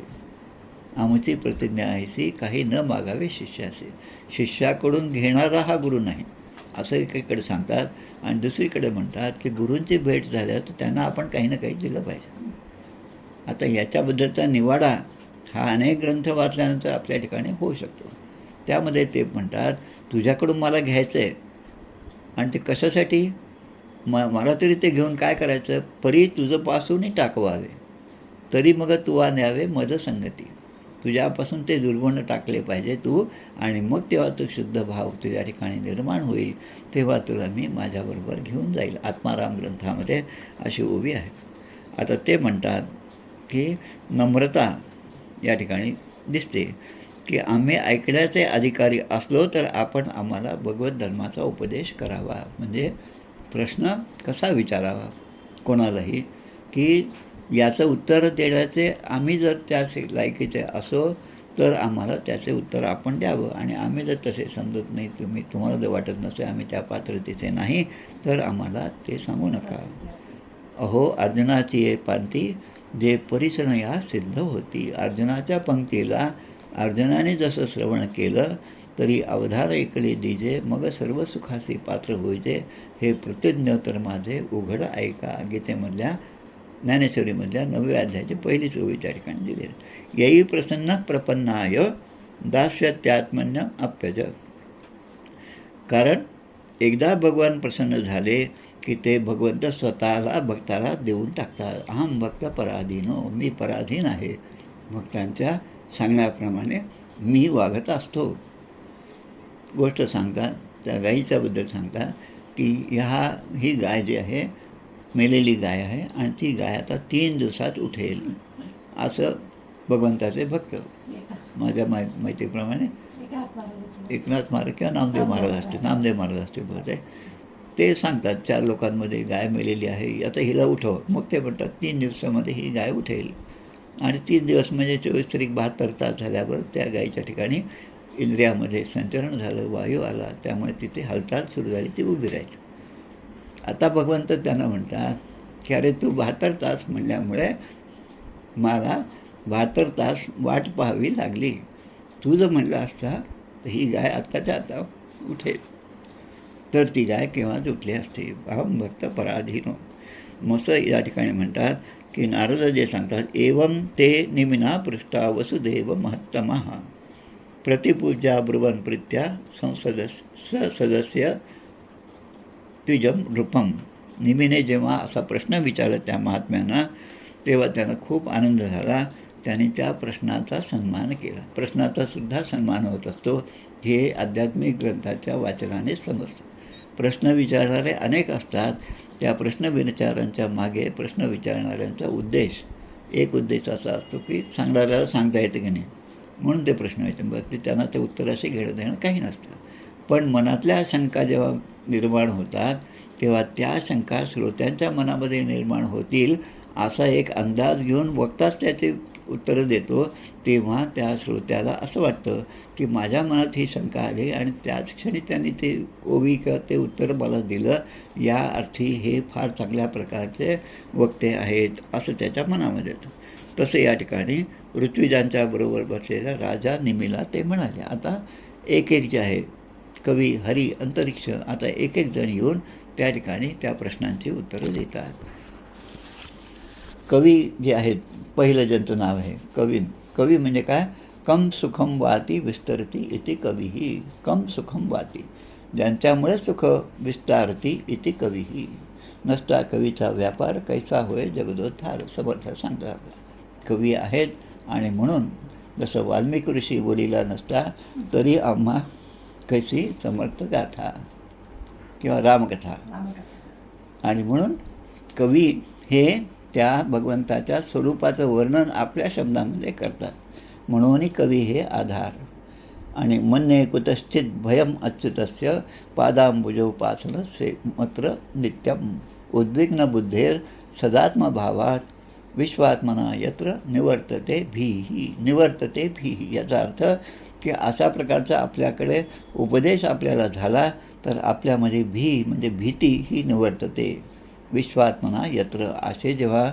आमची प्रतिज्ञा आहेसी काही न मागावे शिष्यासी. शिष्याकडून घेणारा हा गुरु नाही असं एकीकडे सांगतात. आणि दुसरीकडे म्हणतात की गुरूंची भेट झाल्या तर त्यांना आपण काही ना काही दिलं पाहिजे. आता याच्याबद्दलचा निवाडा हा अनेक ग्रंथ वाचल्यानंतर आपल्या ठिकाणी होऊ शकतो. त्यामध्ये ते म्हणतात तुझ्याकडून मला घ्यायचं आहे आणि ते कशासाठी? मला तरी ते घेऊन काय करायचं? परी तुझं पासूनही टाकवावे तरी मग तुवा न्यावे मद संगती. तुझ्यापासून ते दुर्गुण टाकले पाहिजे तू, आणि मग तेव्हा तो शुद्ध भाव तुझ्या ठिकाणी निर्माण होईल. तेव्हा तुला मी माझ्याबरोबर घेऊन जाईल. आत्माराम ग्रंथामध्ये अशी ओवी आहे. आता ते म्हणतात की नम्रता या ठिकाणी दिसते की आम्ही ऐकण्याचे अधिकारी असलो तर आपण आम्हाला भगवत धर्माचा उपदेश करावा. म्हणजे प्रश्न कसा विचारावा कोणालाही की याचं उत्तर देण्याचे आम्ही जर त्याचे लायकीचे असो तर आम्हाला त्याचे उत्तर आपण द्यावं. आणि आम्ही जर तसे समजत नाही, तुम्हाला जर वाटत नसे आम्ही त्या पात्रतेचे नाही तर आम्हाला ते सांगू नका. अहो अर्जुनाची ये पांती जे परिसण या सिद्ध होती. अर्जुनाच्या पंक्तीला अर्जुनाने जसं श्रवण केलं तरी अवधार ऐकले दीजे मग सर्व सुखासी पात्र होईजे. हे प्रतिज्ञोत्तर माझे उघड ऐका. गीतेमधल्या ज्ञानेश्वरीमधल्या 9व्या अध्यायाची पहिलीच ओवी त्या ठिकाणी दिलेली. यई प्रसन्न प्रपन्नाय दास्यत्यात्मन्य अप्यज. कारण एकदा भगवान प्रसन्न झाले की ते भगवंत स्वतःला भक्ताला देऊन टाकतात. अहम भक्त पराधीनो. मी पराधीन आहे. भक्तांच्या सांगण्याप्रमाणे मी वागत असतो. गोष्ट सांगतात त्या गायीच्याबद्दल सांगतात की ही गाय जी आहे मेलेली गाय आहे आणि ती गाय आता 3 दिवसात उठेल असं भगवंताचे भक्त माझ्या माहितीप्रमाणे एकनाथ महाराज किंवा नामदेव महाराज असतील बहुतेक ते सांगतात 4 लोकांमध्ये गाय मेलेली आहे आता हिला उठव. मग ते म्हणतात 3 दिवसामध्ये ही गाय उठेल. आणि 3 दिवस म्हणजे 24-72 तास झाल्यावर त्या गायीच्या ठिकाणी इंद्रियामध्ये संचरण झालं, वायू आला, त्यामुळे तिथे हालचाल सुरू झाली, ती उभी राहिली. आता भगवंत त्यांना म्हणतात की अरे तू 72 तास म्हणल्यामुळे मला 72 तास वाट पाहावी लागली. तू जर म्हणलं असता तर ही गाय आत्ताच्या आता उठेल, तर ती गाय केव्हाच उठली असते. अहम भक्त पराधीनो. मस्त या ठिकाणी म्हणतात की नारद जे सांगतात, एवं ते निमिना पृष्ठा वसुदेव महत्तमः प्रतिपूजा ब्रुवन् प्रीत्या सदस्य द्विजम रूपम. निमीने जेव्हा असा प्रश्न विचारला त्या महात्म्यांना, तेव्हा त्यांना खूप आनंद झाला. त्यांनी त्या प्रश्नाचा सन्मान केला. प्रश्नाचा सुद्धा सन्मान होत असतो, हे आध्यात्मिक ग्रंथाच्या वाचनाने समजतं. प्रश्न विचारणारे अनेक असतात. त्या प्रश्न विचारांच्या मागे प्रश्न विचारणाऱ्यांचा एक उद्देश असा असतो की सांगणाऱ्याला सांगता येतं की नाही, म्हणून ते प्रश्न विचारतात. त्यांना ते उत्तराशी घेणं देणं काही नसतं. पण मनातल्या शंका जेव्हा निर्माण होतात, तेव्हा त्या शंका श्रोत्यांच्या मनामध्ये निर्माण होतील असा एक अंदाज घेऊन वक्ताच त्याचे उत्तरं देतो. तेव्हा त्या श्रोत्याला असं वाटतं की माझ्या मनात ही शंका आली आणि त्याच क्षणी त्यांनी ते ओवी किंवा ते उत्तर मला दिलं, या अर्थी हे फार चांगल्या प्रकारचे वक्ते आहेत असं त्याच्या मनामध्ये येतं. तसं या ठिकाणी ऋत्विजांच्या बरोबर बसलेल्या राजा निमीला ते म्हणाले. आता एक जे आहे कवी, हरी, अंतरिक्ष, आता एक जण येऊन त्या ठिकाणी त्या प्रश्नांची उत्तरं देतात. कवी जे आहेत, पहिलं ज्यांचं नाव आहे कवी. कवी म्हणजे काय? कम सुखम वाती विस्तरती इति कवीही. कम सुखम वाती, ज्यांच्यामुळे सुख विस्तारती इति कवीही. नसता कवीचा व्यापार कैसा होय जगदोद्धार. समर्थ सांगतात. कवी आहेत आणि म्हणून जसं वाल्मिकी ऋषी बोलीला नसता तरी आम्हा कैसी समर्थ गाथा किंवा रामकथा. आणि म्हणून कवी हे त्या भगवंताच्या स्वरूपाचं वर्णन आपल्या शब्दामध्ये करतात. म्हणून कवी हे आधार. आणि मन्ये कुतश्चित भयम अच्युतस्य पादांबुजोपासन से मात्र नित्यम उद्विग्न बुद्धेर सदात्मभावात विश्वात्मना यत्र निवर्तते भीही. याचा अर्थ की अशा प्रकारचा आपल्याकडे उपदेश आपल्याला झाला तर आपल्यामध्ये म्हणजे भीती ही निवर्तते. विश्वात्मना यत्र, असे जेव्हा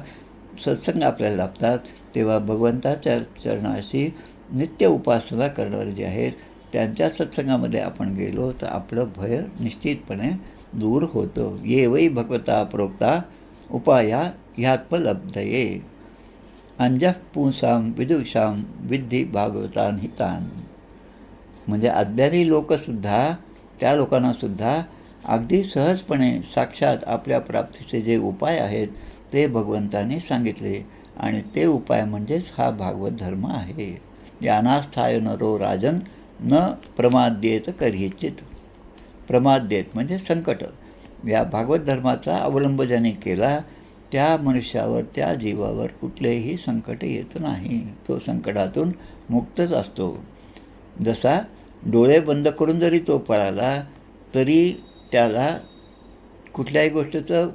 सत्संग आपल्याला लाभतात तेव्हा भगवंताच्या चरणाशी नित्य उपासना करणारे जे आहेत त्यांच्या सत्संगामध्ये आपण गेलो तर आपलं भय निश्चितपणे दूर होतं. ये वै भगवता प्रोक्ता उपाया ह्यात्मलब्धये अंजः पुंसां विदुषां विद्धी भागवतान हितान. म्हणजे अज्ञानी लोकसुद्धा, त्या लोकांनासुद्धा अगदी सहजपणे साक्षात आपल्या प्राप्तीचे जे उपाय आहेत ते भगवंतांनी सांगितले. आणि ते उपाय म्हणजेच हा भागवत धर्म आहे. यानास्थाय नरो राजन न प्रमाद्येत करिचित. प्रमाद्येत म्हणजे संकट. या भागवत धर्माचा अवलंब ज्याने केला त्या मनुष्यावर, त्या जीवावर कुठलेही संकट येत नाही. तो संकटातून मुक्तच असतो. जसा डोळे बंद करून जरी तो पळाला तरी त्याला कुठल्याही गोष्टीचं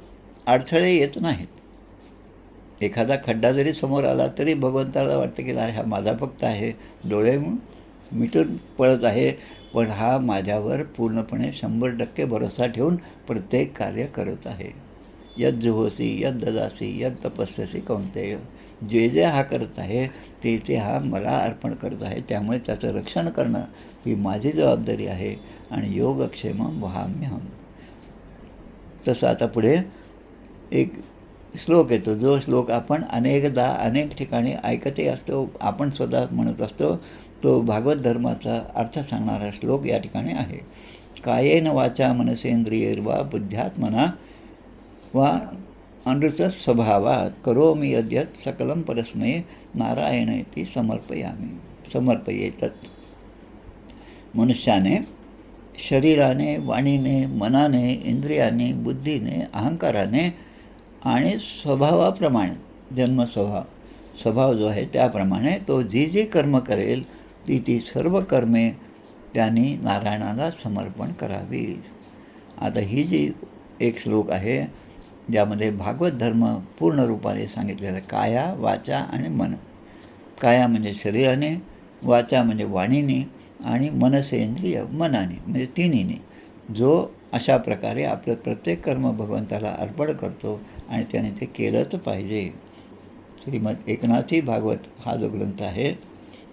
अडथळे येत नाहीत. एखादा खड्डा जरी समोर आला तरी भगवंताला वाटतं की हा माझा भक्त आहे, डोळे मिटून पळत आहे, पण हा माझ्यावर पूर्णपणे 100% भरोसा ठेवून प्रत्येक कार्य करत आहे. यद जुहोसी यद ददासी यद तपस्यसी कौंतेय. जे हा करत आहे ते हा मला अर्पण करत आहे. त्यामुळे त्याचं रक्षण करणं ही माझी जबाबदारी आहे. आणि योगक्षेमं वहाम्यहम. तसं आता पुढे एक श्लोक येतो, जो श्लोक आपण अनेकदा अनेक ठिकाणी ऐकतही असतो, आपण स्वतः म्हणत असतो. तो भागवत धर्माचा अर्थ सांगणारा श्लोक या ठिकाणी आहे. कायेन वाचा मनसेंद्रियैर्वा बुद्ध्यात्मना वा अनृत स्वभावात करोमि यद्यत् सकलं परस्मै नारायण इति समर्पयेतत्. मनुष्याने शरीराने, वाणीने, मनाने, इंद्रियाने, बुद्धीने, अहंकाराने आणि स्वभावाप्रमाणे, स्वभाव जो आहे त्याप्रमाणे तो जी कर्म करेल ती सर्व कर्मे त्यांनी नारायणाला समर्पण करावी. आता ही जी एक श्लोक आहे ज्यामध्ये भागवत धर्म पूर्ण रूपाने सांगितलेला आहे. काया, वाचा आणि मन. काया म्हणजे शरीराने, वाचा म्हणजे वाणीने आणि मनसेंद्रिय मनाने म्हणजे तिन्हीने. जो अशा प्रकारे आपलं प्रत्येक कर्म भगवंताला अर्पण करतो आणि त्याने ते केलंच पाहिजे. श्रीमद एकनाथी भागवत हा जो ग्रंथ आहे,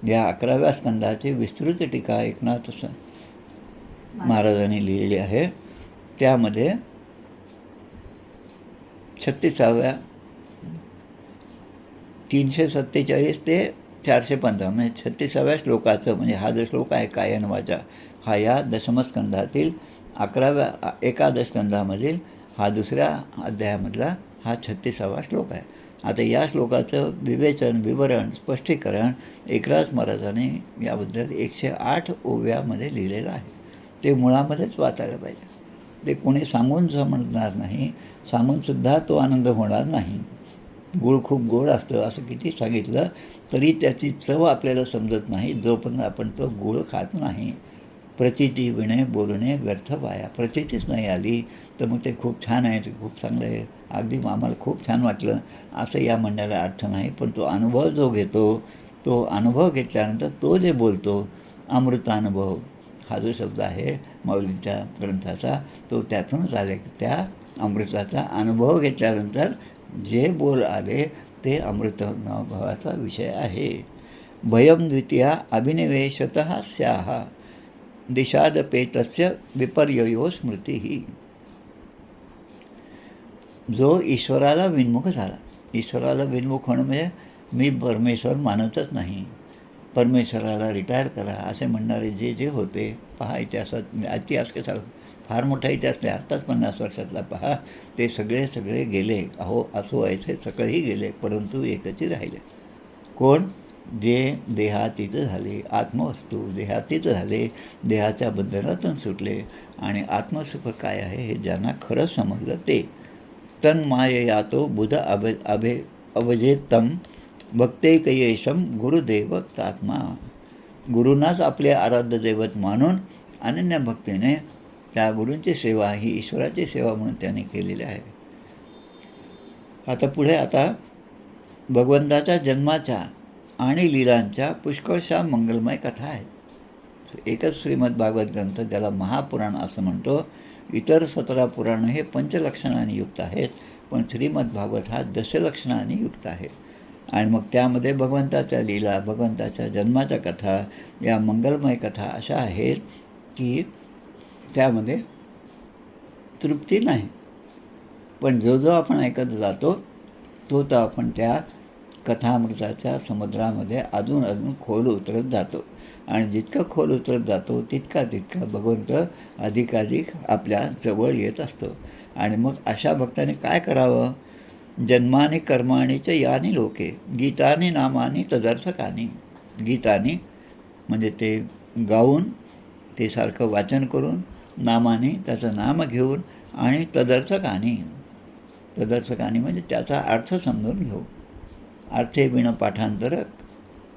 या 11व्या स्कंदाची विस्तृत टीका एकनाथ महाराजांनी लिहिलेली आहे. त्यामध्ये 36व्या 347 ते 415 म्हणजे 36व्या श्लोकाचं, म्हणजे हा जो श्लोक आहे कायन वाचा, हा या दशमस्कंधातील 11व्या एकादश स्कंधामधील हा दुसऱ्या अध्यायामधला हा 36वा श्लोक आहे. आता या श्लोकाचं विवेचन, विवरण, स्पष्टीकरण एकनाथ महाराजांनी याबद्दल 108 ओव्यामध्ये लिहिलेलं आहे. ते मुळामध्येच वाचायला पाहिजे. ते कोणी सांगून समजणार नाही, सांगूनसुद्धा तो आनंद होणार नाही. गूळ खूप गोड असतं असं किती सांगितलं तरी त्याची चव आपल्याला समजत नाही जोपर्यंत आपण तो गूळ खात नाही. प्रचिती विणे बोलणे व्यर्थ वाया. प्रचितीच नाही आली तर मग ते खूप छान आहे, ते खूप चांगलं आहे, अगदी आम्हाला खूप छान वाटलं असं या म्हणण्याला अर्थ नाही. पण तो अनुभव जो घेतो, तो अनुभव घेतल्यानंतर तो जे बोलतो, अमृतानुभव हा जो शब्द आहे माऊलींच्या ग्रंथाचा, तो त्यातूनच आले. त्या अमृताचा अनुभव घेतल्यानंतर जे बोल आले ते अमृतानुभवाचा विषय आहे. भयं द्वितीया अभिनिवेशतः स्याः दिशादपेतस्य विपर्ययो स्मृती. जो ईश्वराला विन्मुख झाला, ईश्वराला विन्मुख होणं म्हणजे मी परमेश्वर मानतच नाही, परमेश्वराला रिटायर करा असे म्हणणारे जे जे होते, पहा इतिहासात, इतिहास कसा फार मोठा इतिहास नाही, आत्ताच 50 वर्षातला पहा, ते सगळे गेले. अहो असो व्हायचे, सगळेही गेले, परंतु एकच राहिले. कोण? जे देहातीत झाले, आत्मवस्तू देहातीत झाले, देहाच्या बंधनातून सुटले आणि आत्मसुख काय आहे हे ज्यांना खरं समजलं ते. तन्माययातो बुध अभजेतम भक्तैकयेशम गुरुदेव तात्मा. गुरूंनाच आपले आराध्य दैवत मानून अनन्य भक्तीने त्या गुरूंची सेवा ही ईश्वराची सेवा म्हणून त्याने केलेली आहे. आता भगवंताच्या जन्माच्या आणि लीलांच्या पुष्कळशा मंगलमय कथा आहेत. एकच श्रीमद भागवत ग्रंथ ज्याला महापुराण असं म्हणतो. इतर 17 पुराणं हे पंचलक्षणांनी युक्त आहेत, पण श्रीमद भागवत हा दशलक्षणांनी युक्त आहे. आणि मग त्यामध्ये भगवंताच्या लीला, भगवंताच्या जन्माच्या कथा, या मंगलमय कथा अशा आहेत की त्यामध्ये तृप्ती नाही. पण जो आपण ऐकत जातो तो आपण त्या कथामृताच्या समुद्रामध्ये अजून खोल उतरत जातो. आणि जितकं खोल उतरत जातो तितका भगवंत अधिकाधिक आपल्या जवळ येत असतो. आणि मग अशा भक्ताने काय करावं? जन्मानी कर्माणी च यानी लोके गीतानी नामानी तदर्थकानी. गीतानी म्हणजे ते गाऊन, ते सारखं वाचन करून, नामाने त्याचं नाम घेऊन, आणि तदर्थकानी म्हणजे त्याचा अर्थ समजून घेऊ. अर्थे बिन पाठांतर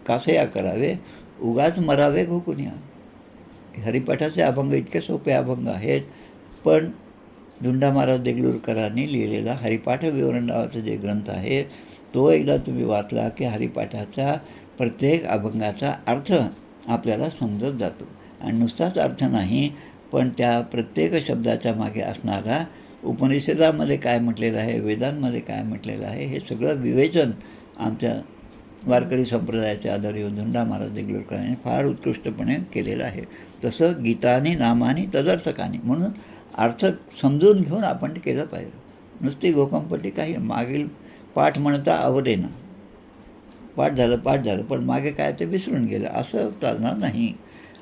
कासया करावे उगाच मरावे घोकुनिया. हरिपाठाचे अभंग इतके सोपे अभंग आहेत, पण धुंडा महाराज देगलूरकरांनी लिहिलेला हरिपाठ विवरण नावाचा जे ग्रंथ आहे तो एकदा तुम्ही वाचला की हरिपाठाचा प्रत्येक अभंगाचा अर्थ आपल्याला समजत जातो. आणि नुसताच अर्थ नाही, पण त्या प्रत्येक शब्दाच्या मागे असणारा उपनिषदामध्ये काय म्हटलेलं आहे, वेदांमध्ये काय म्हटलेलं आहे, हे सगळं विवेचन आमच्या वारकरी संप्रदायाचे आधार येऊन धुंडा महाराज देगलूरकरांनी फार उत्कृष्टपणे केलेलं आहे. तसं गीतानी नामानी तदर्थकानी म्हणून अर्थ समजून घेऊन आपण ते केलं पाहिजे. नुसती घोकंपट्टी काही, मागील पाठ म्हणता आवडेना, पाठ झालं पण मागे काय ते विसरून गेलं असं चालणार नाही.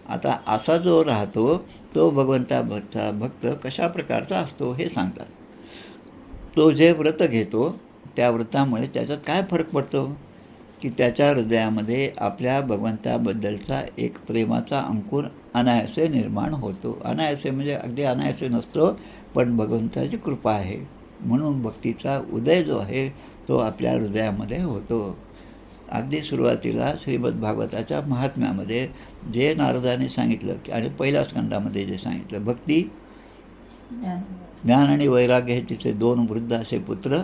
आता असा जो राहतो तो भगवंताचा भक्त कशा प्रकारचा असतो हे सांगतात. तो जे व्रत घेतो त्या व्रतामुळे त्याच्यात काय फरक पडतो की त्याच्या हृदयामध्ये आपल्या भगवंताबद्दलचा एक प्रेमाचा अंकुर अनायासे निर्माण होतो. अनायासे म्हणजे अगदी अनायासे नसतो, पण भगवंताची कृपा आहे म्हणून भक्तीचा उदय जो आहे तो आपल्या हृदयामध्ये होतो. अगदी सुरुवातीला श्रीमद भागवताच्या महात्म्यामध्ये जे नारदाने सांगितलं की, आणि पहिल्या स्कंदामध्ये जे सांगितलं, भक्ती, ज्ञान आणि वैराग्य हे तिचे 2 वृद्ध असे पुत्र.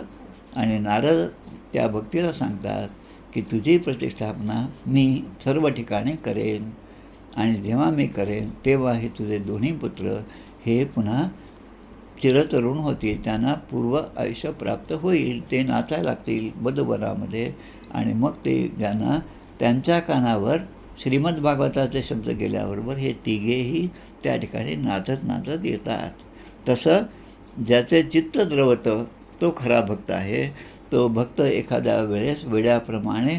आणि नारद त्या भक्तीला सांगतात की तुझी प्रतिष्ठापना मी सर्व ठिकाणी करेन, आणि जेव्हा मी करेन तेव्हा हे तुझे 2 पुत्र हे पुन्हा चिरतरुण होतील, त्यांना पूर्व आयुष्य प्राप्त होईल, ते नाचायला लागतील बधवनामध्ये. आणि मग ते ज्यांना त्यांच्या कानावर श्रीमद भागवताचे शब्द गेल्याबरोबर हे तिघेही त्या ठिकाणी नाचत नाचत येतात. तसं ज्याचे चित्त द्रवतं तो खरा भक्त आहे. तो भक्त एखाद्या वेळेस वेड्याप्रमाणे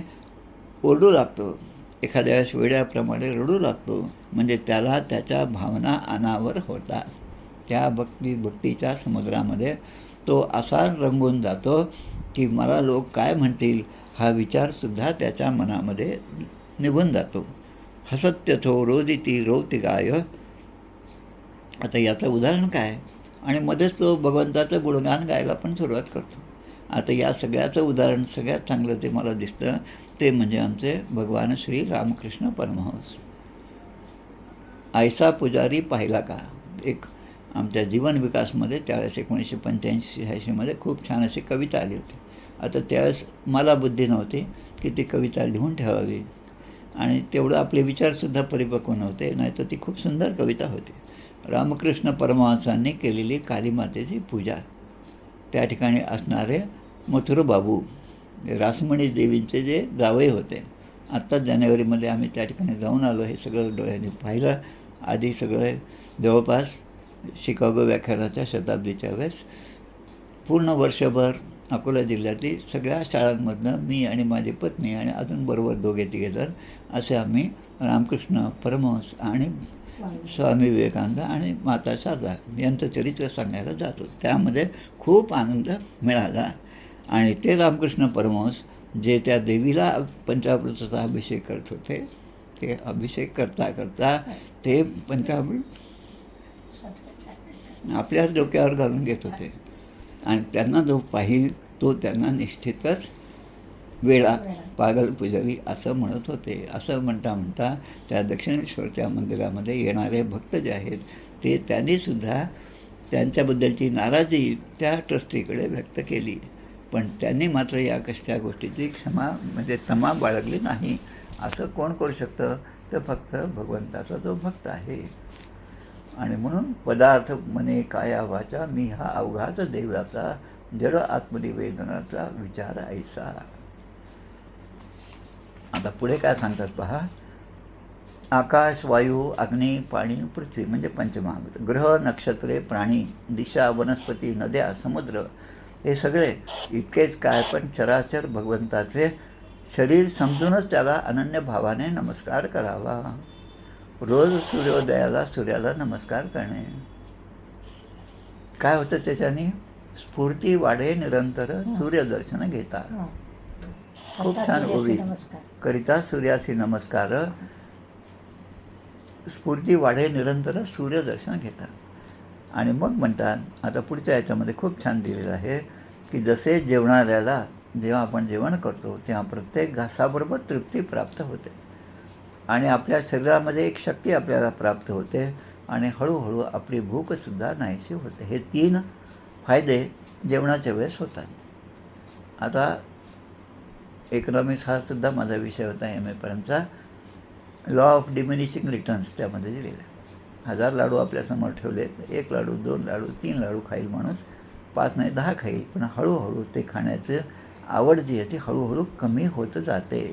ओरडू लागतो, एखाद्या वेळेस वेड्याप्रमाणे रडू लागतो, म्हणजे त्याला त्याच्या भावना अनावर होतात. त्या भक्तीच्या समुद्रामध्ये तो असा रंगून जातो की मला लोक काय म्हणतील हा विचारसुद्धा त्याच्या मनामध्ये निघून जातो. हसत्यथो रोदिती रौतिगाय. आता याचं उदाहरण काय? आणि मध्येच तो भगवंताचं गुणगान गायला पण सुरुवात करतो. आता या सगळ्याचं उदाहरण सगळ्यात चांगलं ते मला दिसतं ते म्हणजे आमचे भगवान श्री रामकृष्ण परमहंस. आयसा पुजारी पाहिला का, एक आमच्या जीवन विकासमध्ये त्यावेळेस 1985-86मध्ये खूप छान अशी कविता आली होती. आता त्यावेळेस मला बुद्धी नव्हती की ती कविता लिहून ठेवावी, आणि तेवढं आपले विचारसुद्धा परिपक्व नव्हते, नाही तर ती खूप सुंदर कविता होती. रामकृष्ण परमहंसांनी केलेली कालीमातेची पूजा, त्या ठिकाणी असणारे मथुरबाबू रासमणी देवींचे जे जावई होते. आत्ताच जानेवारीमध्ये आम्ही त्या ठिकाणी जाऊन आलो, हे सगळं डोळ्यांनी पाहिलं. आधी सगळं जवळपास शिकागो व्याख्यानाच्या शताब्दीच्या वेळेस पूर्ण वर्षभर अकोला जिल्ह्यातील सगळ्या शाळांमधनं मी आणि माझी पत्नी आणि अजून बरोबर 2-3 जण असे आम्ही रामकृष्ण परमहंस आणि स्वामी विवेकानंद आणि माता शारदा यांचं चरित्र सांगायला जातो. त्यामध्ये खूप आनंद मिळाला. आणि ते रामकृष्ण परमहंस जे त्या देवीला पंचामृताचा अभिषेक करत होते, ते अभिषेक करता करता ते पंचामृत आपल्याच डोक्यावर घालून घेत होते. आणि त्यांना जो पाहिल तो त्यांना निश्चितच वेळा पागल पुजारी असं म्हणत होते. असं म्हणता म्हणता त्या दक्षिणेश्वरच्या मंदिरामध्ये येणारे भक्त जे आहेत ते त्यांनीसुद्धा त्यांच्याबद्दलची नाराजी त्या ट्रस्टीकडे व्यक्त केली, पण त्यांनी मात्र या कशा गोष्टीची क्षमा बाळगली नाही. असं कोण करू शकतं? तर फक्त भगवंताचा जो भक्त आहे. आणि म्हणून पदार्थ मने काया वाचा मी हा अवघाच देवाचा, जड आत्मनिवेदनाचा विचार ऐसा. आता पुढे काय सांगतात पहा. आकाश, वायू, अग्नी, पाणी, पृथ्वी म्हणजे पंचमहाभूत, ग्रह, नक्षत्रे, प्राणी, दिशा, वनस्पती, नद्या, समुद्र, हे सगळे इतकेच काय पण चराचर भगवंताचे शरीर समजूनच त्याला अनन्य भावाने नमस्कार करावा. रोज सूर्योदयाला सूर्याला नमस्कार करणे. काय होतं त्याच्याने? स्फूर्ती वाढे निरंतर सूर्यदर्शन घेता. खूप छान ओवी. करिता सूर्यासी नमस्कार, स्फूर्ती वाढे निरंतर सूर्यदर्शन घेता. आणि मग म्हणतात, आता पुढच्या याच्यामध्ये खूप छान दिलेलं आहे की जसे जेवणाऱ्याला जेव्हा आपण जेवण करतो तेव्हा प्रत्येक घासाबरोबर तृप्ती प्राप्त होते आणि आपल्या शरीरामध्ये एक शक्ती आपल्याला प्राप्त होते आणि हळूहळू आपली भूकसुद्धा नाहीशी होते. हे 3 फायदे जेवणाच्या वेळेस होतात. आता इकॉनॉमिक्स हा सुद्धा माझा विषय होता MA पर्यंतचा. लॉ ऑफ डिमिनिशिंग रिटर्न्स त्यामध्ये दिलेला. 1000 लाडू आपल्यासमोर ठेवले, 1 लाडू, 2 लाडू, 3 लाडू खाईल माणूस, 5 नाही 10 खाईल, पण हळूहळू ते खाण्याचं आवड जी आहे ती हळूहळू कमी होत जाते.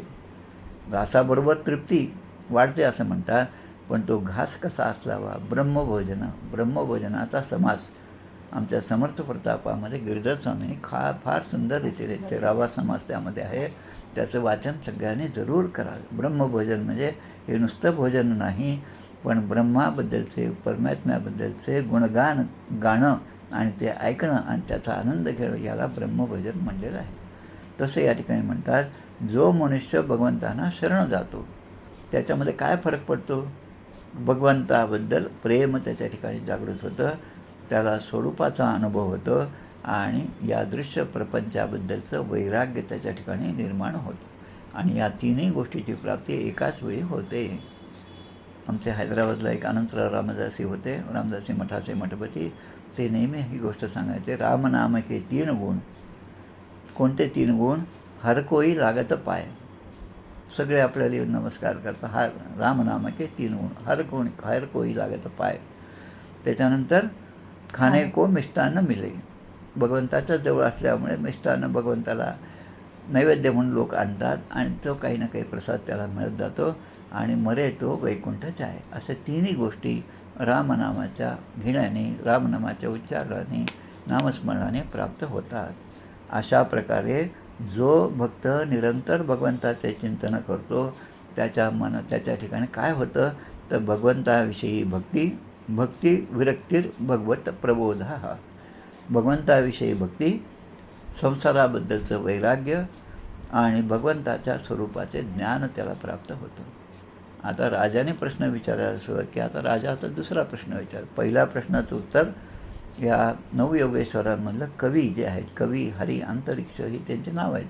घासाबरोबर तृप्ती वाढते असं म्हणतात, पण तो घास कसा असावा? ब्रह्मभोजनाचा समास आमच्या समर्थ प्रतापामध्ये गिरधर स्वामींनी फार सुंदर रीतीने 13वा समास त्यामध्ये आहे. त्याचं वाचन सगळ्यांनी जरूर करावं. ब्रह्मभोजन म्हणजे हे नुसतं भोजन नाही, पण ब्रह्माबद्दलचे, परमात्म्याबद्दलचे गुणगान गाणं आणि ते ऐकणं आणि त्याचा आनंद घेणं याला ब्रह्मभोजन म्हणलेलं आहे. तसं या ठिकाणी म्हणतात, जो मनुष्य भगवंतांना शरण जातो त्याच्यामध्ये काय फरक पडतो? भगवंताबद्दल प्रेम त्याच्या ठिकाणी जागृत होतं, त्याला स्वरूपाचा अनुभव होतो आणि या दृश्य प्रपंचाबद्दलचं वैराग्य त्याच्या ठिकाणी निर्माण होतं आणि या 3ही गोष्टीची प्राप्ती एकाच वेळी होते. आमचे हैदराबादला एक अनंतराव रामदासी होते, रामदासी मठाचे मठपती. ते नेहमी ही गोष्ट सांगायचे, रामनाम के 3 गुण. कोणते 3 गुण? हर कोई लागत पाय. सगळे आपल्याला नमस्कार करतात. रामनाम के 3 गुण, हर कोई लागत पाय. त्याच्यानंतर खाणे को मिष्टान्न मिले. भगवंताच्या जवळ असल्यामुळे मिष्टान्न भगवंताला नैवेद्य म्हणून लोक आणतात आणि तो काही ना काही प्रसाद त्याला मिळत जातो आणि मरे तो वैकुंठच आहे. अशा तिन्ही गोष्टी रामनामाच्या घेण्याने, रामनामाच्या उच्चारणाने, नामस्मरणाने प्राप्त होतात. अशा प्रकारे जो भक्त निरंतर भगवंताचे चिंतन करतो त्याच्या ठिकाणी काय होतं तर भगवंताविषयी भक्ती विरक्तीर भगवत प्रबोधः. भगवंताविषयी भक्ती, संसाराबद्दलचं वैराग्य आणि भगवंताच्या स्वरूपाचे ज्ञान त्याला प्राप्त होतं. आता राजाने प्रश्न विचारायला सुरुवात की आता राजा आता दुसरा प्रश्न विचार. पहिल्या प्रश्नाचं उत्तर या नवयोगेश्वरांमधलं कवी जे आहेत, कवी हरी अंतरिक्ष ही त्यांचे नाव आहेत.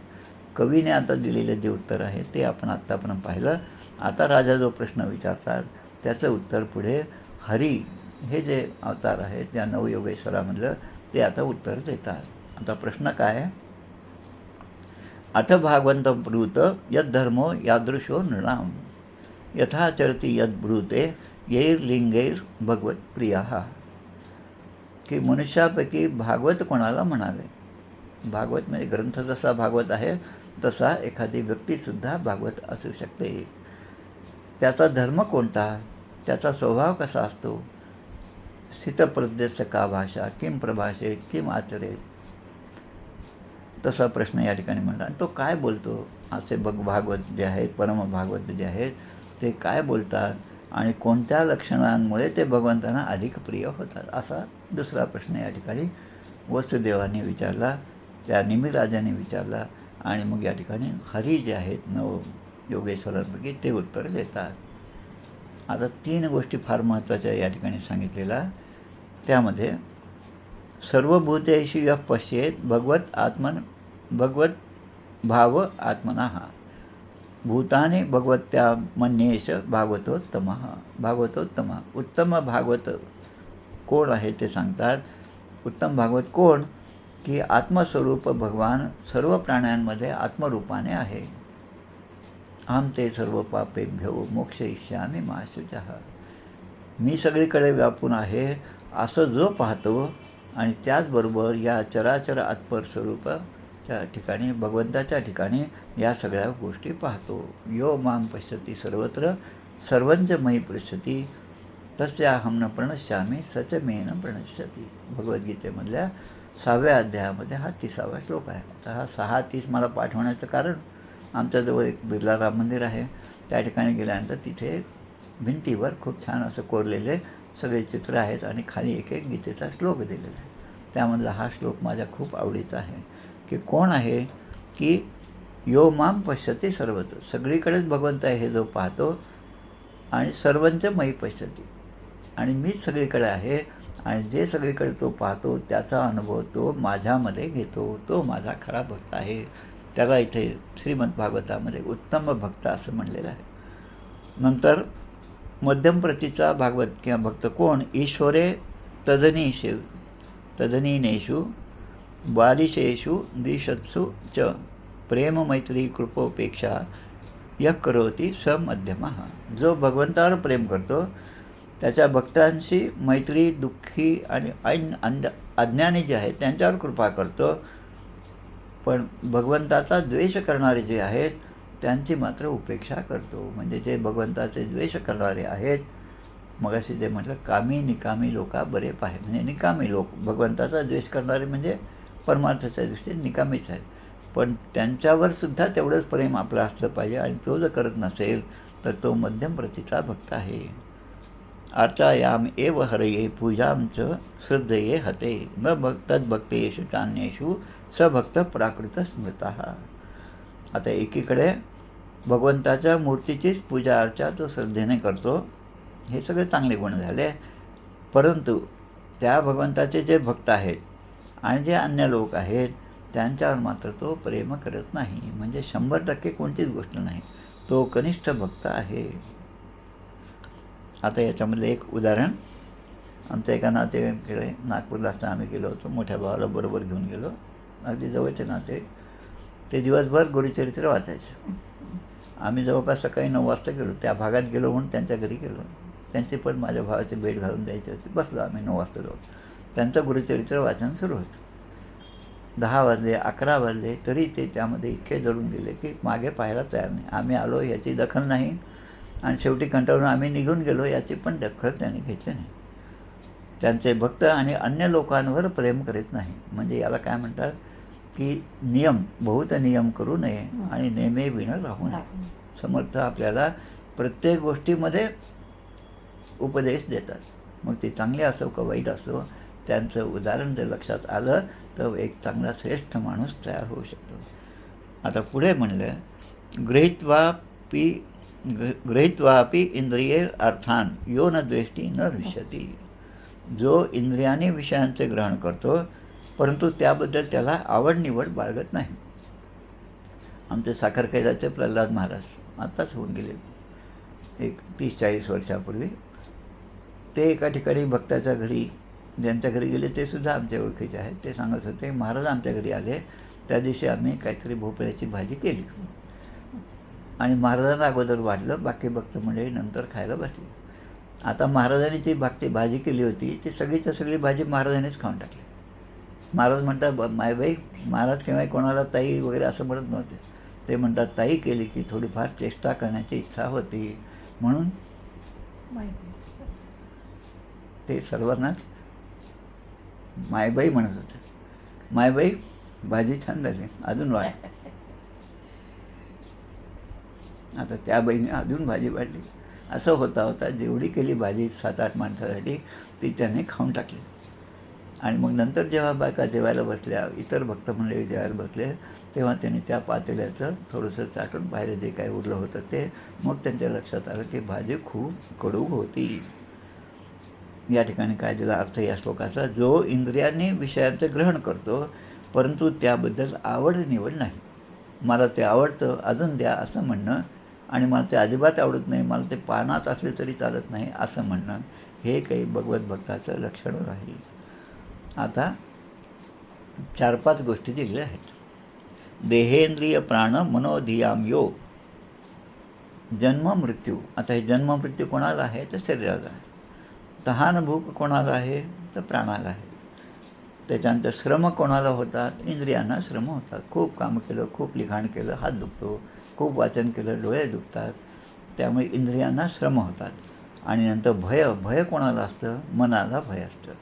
कवीने आता दिलेलं जे उत्तर आहे ते आपण आत्तापर्यंत पाहिलं. आता राजा जो प्रश्न विचारतात त्याचं उत्तर पुढे हरी हे जे अवतार आहेत त्या नवयोगेश्वरामधलं ते आता उत्तर देतात. आता प्रश्न काय? अथ भागवंतं ब्रूत यद्धर्मो यादृशो नृणाम यथाचरती यद्ब्रूते यैर्लिंगैर भगवत प्रियाः. की मनुष्यापैकी भागवत कोणाला म्हणावे? भागवत म्हणजे ग्रंथ जसा भागवत आहे तसा एखादी व्यक्तीसुद्धा भागवत असू शकते. त्याचा धर्म कोणता? त्याचा स्वभाव कसा असतो? स्थितप्रज्ञस्य का भाषा किम प्रभाषेत किम आचरेत. तसा प्रश्न या ठिकाणी म्हणला. आणि तो काय बोलतो? असे भागवत जे आहेत, परमभागवत जे आहेत ते काय बोलतात आणि कोणत्या लक्षणांमुळे ते भगवंतांना अधिक प्रिय होतात, असा दुसरा प्रश्न या ठिकाणी वसुदेवाने विचारला, त्या निमिराजाने विचारला. आणि मग या ठिकाणी हरी जे आहेत नवयोगेश्वरांपैकी ते उत्तर देतात. आता 3 गोष्टी फार महत्त्वाच्या या ठिकाणी सांगितलेल्या. त्यामध्ये सर्वभूतेषु यः पश्येत भगवत भाव आत्मनः भूतानि भगवत्या मन्येश भागवतोत्तमः. उत्तम भागवत कोण आहे ते सांगतात. उत्तम भागवत कोण? की आत्मस्वरूप भगवान सर्व प्राण्यांमध्ये आत्मरूपाने आहे. अहं ते सर्व पापेभ्यो मोक्षयिष्यामि मा शुचः. मी सगळीकडे व्यापून आहे असं जो पाहतो आणि त्याचबरोबर या चराचर आत्पर स्वरूपाच्या ठिकाणी भगवंताच्या ठिकाणी या सगळ्या गोष्टी पाहतो. यो मां पश्यति सर्वत्र सर्वंच मयि पश्यति तस्याहं न प्रणश्यामि सच मे न प्रणश्यति. भगवद्गीतेमधल्या 6व्या अध्यायामध्ये हा 30वा श्लोक आहे. आता हा 6:30 मला पाठवण्याचं कारण आमच्याजवळ एक बिर्ला राम मंदिर आहे. त्या ठिकाणी गेल्यानंतर तिथे भिंतीवर खूप छान असं कोरलेले सगळे चित्र आहेत आणि खाली एक गीतेचा श्लोक दिलेला आहे. त्यामधला हा श्लोक माझ्या खूप आवडीचा आहे. की कोण आहे? की यो माम पश्यते सर्वत्र, सगळीकडेच भगवंत आहे हे जो पाहतो आणि सर्वंच मयि पश्यति, आणि मीच सगळीकडे आहे आणि जे सगळीकडे तो पाहतो त्याचा अनुभव तो माझ्यामध्ये घेतो, तो माझा खरा भक्त आहे. त्याला इथे श्रीमद भागवतामध्ये उत्तम भक्त असं म्हणलेलं आहे. नंतर मध्यम प्रतीचा भागवत किंवा भक्त कोण? ईश्वरे तदनीनेषु बालिशेषु दिशत्सु च प्रेम मैत्री कृपोपेक्षा यः करोति स मध्यमः. जो भगवंतावर प्रेम करतो त्याच्या भक्तांशी मैत्री, दुःखी आणि अज्ञानी जे आहेत त्यांच्यावर कृपा करतो. पण भगवंताचा द्वेष करणारे जे आहेत त्यांची मात्र उपेक्षा करतो. म्हणजे जे भगवंताचे द्वेष करणारे आहेत, मगाशी ते म्हटलं कामी निकामी लोका बरे पाहे, म्हणजे निकामी लोक भगवंताचा द्वेष करणारे म्हणजे परमार्थाच्या दृष्टीने निकामीच आहेत. पण त्यांच्यावर सुद्धा तेवढंच प्रेम आपलं असलं पाहिजे आणि तो जर करत नसेल तर तो मध्यम प्रतीचा भक्त आहे. आचायाम एव हरये पूजां च श्रद्धये हते न तद्भक्तेषु चान्येषु सभक्त प्राकृत स्मृतः. आता एकीकडे भगवंताच्या मूर्तीचीच पूजा अर्चा तो श्रद्धेने करतो, हे सगळे चांगले गुण झाले. परंतु त्या भगवंताचे जे भक्त आहेत आणि जे अन्य लोक आहेत त्यांच्यावर मात्र तो प्रेम करत नाही. म्हणजे 100% कोणतीच गोष्ट नाही, तो कनिष्ठ भक्त आहे. आता याच्यामधलं एक उदाहरण, आमच्या एका नातेवाईकाकडे नागपूरला असताना आम्ही गेलो होतो. मोठ्या भावाला बरोबर घेऊन गेलो, अगदी जवळचे नाते. ते दिवसभर गुरुचरित्र वाचायचे. आम्ही जवळपास सकाळी 9 वाजता गेलो, त्या भागात गेलो म्हणून त्यांच्या घरी गेलो. त्यांचे पण माझ्या भावाची भेट घालून द्यायची होती. बसलो आम्ही 9 वाजता जाऊन. त्यांचं गुरुचरित्र वाचन सुरू होतं. 10 वाजले, 11 वाजले, तरी ते त्यामध्ये इतके जळून गेले की मागे पाहायला तयार नाही. आम्ही आलो याची दखल नाही, आणि शेवटी कंटाळून आम्ही निघून गेलो याची पण दखल त्यांनी घेतली नाही. त्यांचे भक्त आणि अन्य लोकांवर प्रेम करीत नाही. म्हणजे याला काय म्हणतात की नियम, बहुत नियम करू नये आणि नेमे विण राहू नये. समर्थ आपल्याला प्रत्येक गोष्टीमध्ये उपदेश देतात. मग ते चांगले असो का वाईट असो, त्यांचं उदाहरण जर लक्षात आलं तर एक चांगला श्रेष्ठ माणूस तयार होऊ शकतो. आता पुढे म्हणलं, गृहीत्वापि इंद्रिये अर्थान यो न द्वेष्टी न हृष्यति. जो इंद्रियाने विषयांचे ग्रहण करतो परंतु त्याबद्दल त्याला आवड निवड बाळगत नाही. आमचे साखरखेड्याचे प्रल्हाद महाराज आत्ताच होऊन गेले, एक 30-40 वर्षापूर्वी. ते एका ठिकाणी भक्ताच्या घरी, ज्यांच्या घरी गेले ते सुद्धा आमच्या ओळखीचे आहेत. ते सांगत होते, महाराज आमच्या घरी आले, त्या दिवशी आम्ही काहीतरी भोपळ्याची भाजी केली आणि महाराजांना अगोदर वाढलं, बाकी भक्त मंडळी नंतर खायला बसली. आता महाराजांनी जी भाजी केली होती ती सगळीच्या सगळी भाजी महाराजांनीच खाऊन टाकली. महाराज म्हणतात, मायबाई, महाराज केव्हा कोणाला ताई वगैरे असं म्हणत नव्हते. ते म्हणतात, ताई केली की थोडीफार चेष्टा करण्याची इच्छा होती म्हणून ते सर्वांनाच मायबाई म्हणत होते. मायबाई, भाजी छान झाली, अजून वाढ. आता त्या बाईने अजून भाजी वाढली. असं होता जेवढी केली भाजी 7-8 माणसासाठी ती त्याने खाऊन टाकली. आणि मग नंतर जेव्हा बायका जेवायला बसल्या, इतर भक्त मंडळी जेवायला बसले, तेव्हा त्यांनी त्या पातेल्याचं थोडंसं चाटून बाहेर जे काही उरलं होतं ते, मग त्यांच्या लक्षात आलं की भाजी खूप कडू होती. या ठिकाणी काय दिला अर्थ या श्लोकाचा, जो इंद्रियांनी विषयांचे ग्रहण करतो परंतु त्याबद्दल आवड निवड नाही. मला ते आवडतं, अजून द्या असं म्हणणं, आणि मला ते अजिबात आवडत नाही, मला ते पानात असले तरी चालत नाही असं म्हणणं, हे काही भगवत भक्ताचं लक्षण आहे. आता 4-5 गोष्टी दिलेल्या आहेत. देहेंद्रिय प्राण मनोधियाम योग, जन्म मृत्यू. आता हे जन्म मृत्यू कोणाला आहे तर शरीराला आहे. तहान भूक कोणाला आहे तर प्राणाला आहे. त्याच्यानंतर श्रम कोणाला होतात, इंद्रियांना श्रम होतात. खूप काम केलं, खूप लिखाण केलं, हात दुखतो, खूप वाचन केलं, डोळे दुखतात, त्यामुळे इंद्रियांना श्रम होतात. आणि नंतर भय कोणाला असतं, मनाला भय असतं.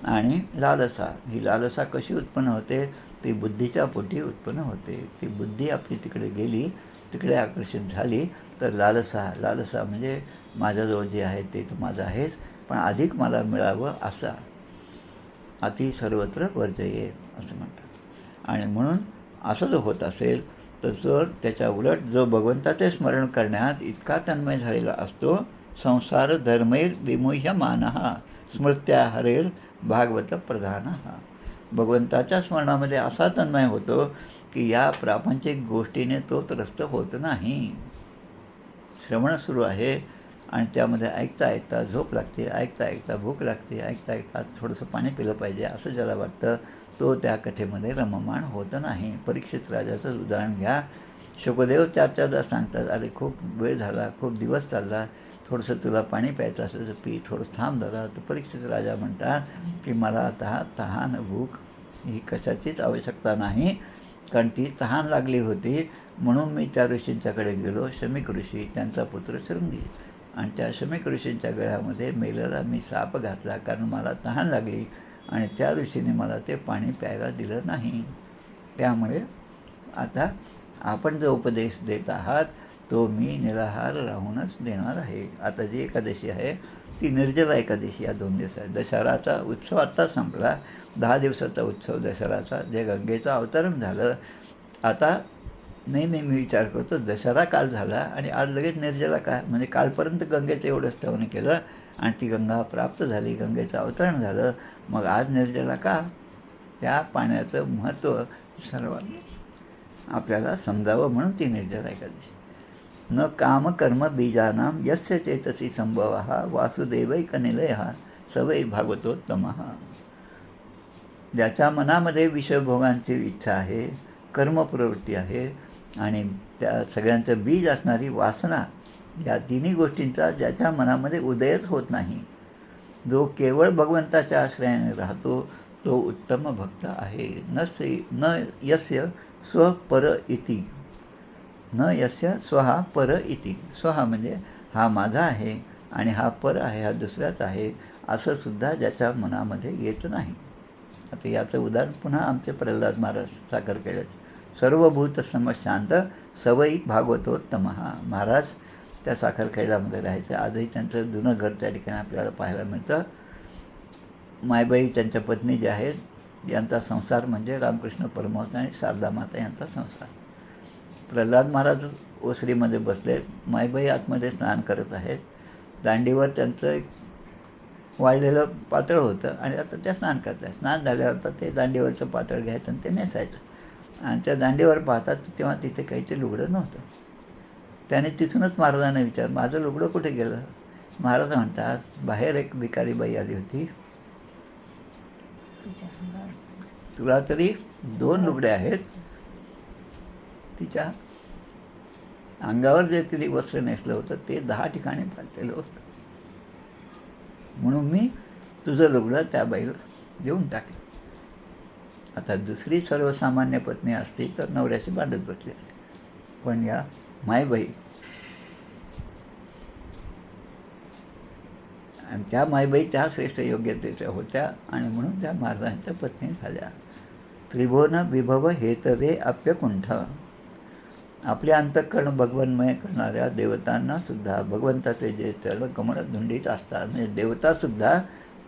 आणि लालसा, ही लालसा कशी उत्पन्न होते, ती बुद्धीच्या पोटी उत्पन्न होते. ती बुद्धी आपली तिकडे गेली, तिकडे आकर्षित झाली तर लालसा म्हणजे माझ्याजवळ जे आहे ते तर माझं आहेच, पण अधिक मला मिळावं असा, अति सर्वत्र वर्जये असं म्हणतात. आणि म्हणून असं जर होत असेल तर जर त्याच्या उलट जो भगवंताचे स्मरण करण्यात इतका तन्मय झालेला असतो, संसार धर्मैर विमुह्यमानः स्मृत्या हरेर भागवत प्रधानः. भगवंताच्या स्मरणामध्ये असा तन्मय होतो की या प्रापंचिक गोष्टीने तो त्रस्त होत नाही. श्रवण सुरू आहे आणि त्यामध्ये ऐकता ऐकता झोप लागते, ऐकता ऐकता भूक लागते, ऐकता ऐकता थोडंसं पाणी पिलं पाहिजे असं ज्याला वाटतं, तो त्या कथेमध्ये रममाण होत नाही. परीक्षित राजाचं उदाहरण घ्या. शुकदेव 4-4दा सांगतात, अरे खूप वेळ झाला, खूप दिवस चालला, थोडंसं तुला पाणी प्यायचं असेल तर पी, थोडंसं थांब झाला. तर परीक्षित राजा म्हणतात की मला आता तहान भूक ही कशाचीच आवश्यकता नाही, कारण ती तहान लागली होती म्हणून मी त्या ऋषींच्याकडे गेलो. शमीक ऋषी, त्यांचा पुत्र शृंगी, आणि त्या शमीक ऋषींच्या गळ्यामध्ये मेलेला मी साप घातला कारण मला तहान लागली आणि त्या ऋषीने मला ते पाणी प्यायला दिलं नाही. त्यामुळे आता आपण जो उपदेश देत आहात तो मी निराहार राहूनच देणार आहे. आता जी एकादशी आहे ती निर्जला एकादशी या 2 दिवस आहे. दशहराचा उत्सव आत्ता संपला, 10 दिवसाचा उत्सव दशहराचा, जे गंगेचं अवतरण झालं. आता नाही मी विचार करतो, दशहरा काल झाला आणि आज लगेच निर्जला काय, म्हणजे कालपर्यंत गंगेचं एवढं स्तवन केलं आणि ती गंगा प्राप्त झाली, गंगेचं अवतरण झालं, मग आज निर्जला का? त्या पाण्याचं महत्त्व सर्वांनी आपल्याला समजावं म्हणून ती निर्जला एकादशी. न काम कर्म बीजानाम यस्य चेतसी संभवः वासुदेवैकनिलयः स वै भागवतोत्तमः. ज्याच्या मनामध्ये विषयभोगांची इच्छा आहे, कर्मप्रवृत्ती आहे आणि त्या सगळ्यांचं बीज असणारी वासना, या तिन्ही गोष्टींचा ज्याच्या मनामध्ये उदयच होत नाही, जो केवळ भगवंताच्या आश्रयाने राहतो तो उत्तम भक्त आहे. न यस्य स्वपर इति, न यस्य स्वहा पर इति. स्वहा म्हणजे हा माझा आहे आणि हा पर आहे, हा दुसराच आहे, असं सुद्धा ज्याच्या मनामध्ये येत नाही. आता याचं उदाहरण पुन्हा आमचे प्रल्हाद महाराज साखरखेड्याचे. सर्वभूत समशांत सवयी भागवतोत्तम. महाराज त्या साखरखेड्यामध्ये राहायचे. आजही त्यांचं जुनं घर त्या ठिकाणी आपल्याला पाहायला मिळतं. मायबाई त्यांच्या पत्नी ज्या आहेत यांचा संसार म्हणजे रामकृष्ण परमहंस आणि शारदा माता यांचा संसार. प्रल्हाद महाराज ओसरीमध्ये बसले, मायबाई आतमध्ये स्नान करत आहेत. दांडीवर त्यांचं एक वाळलेलं पातळ होतं आणि आता त्या स्नान करत आहेत. स्नान झाल्यावर तर ते दांडीवरचं पातळ घ्यायचं आणि ते नेसायचं. आणि त्या दांडीवर पाहतात तेव्हा तिथे काही ते लुगडं नव्हतं. त्याने तिथूनच महाराजांना विचारलं, माझं लुगडं कुठे गेलं? महाराज म्हणतात, बाहेर एक भिकारी बाई आली होती, तुला तरी 2 लुगडे आहेत, तिच्या अंगावर जे तिने वस्त्र नेसलं होतं ते 10 ठिकाणी फाटलेलं होतं, म्हणून मी तुझं लुगडं त्या बाईला देऊन टाकलं. आता दुसरी सर्वसामान्य पत्नी असती तर नवऱ्याशी भांडत बसली, पण या मायबाई आणि त्या मायबाई त्या श्रेष्ठ योग्यतेच्या होत्या आणि म्हणून त्या महाराजांच्या पत्नी झाल्या. त्रिभुवन विभव हेतवे अप्यकुंठ. आपले अंतःकरण भगवन्मय करणाऱ्या देवतांना सुद्धा भगवंताचे जे चरण कमळ धुंडीत असतात, म्हणजे देवतासुद्धा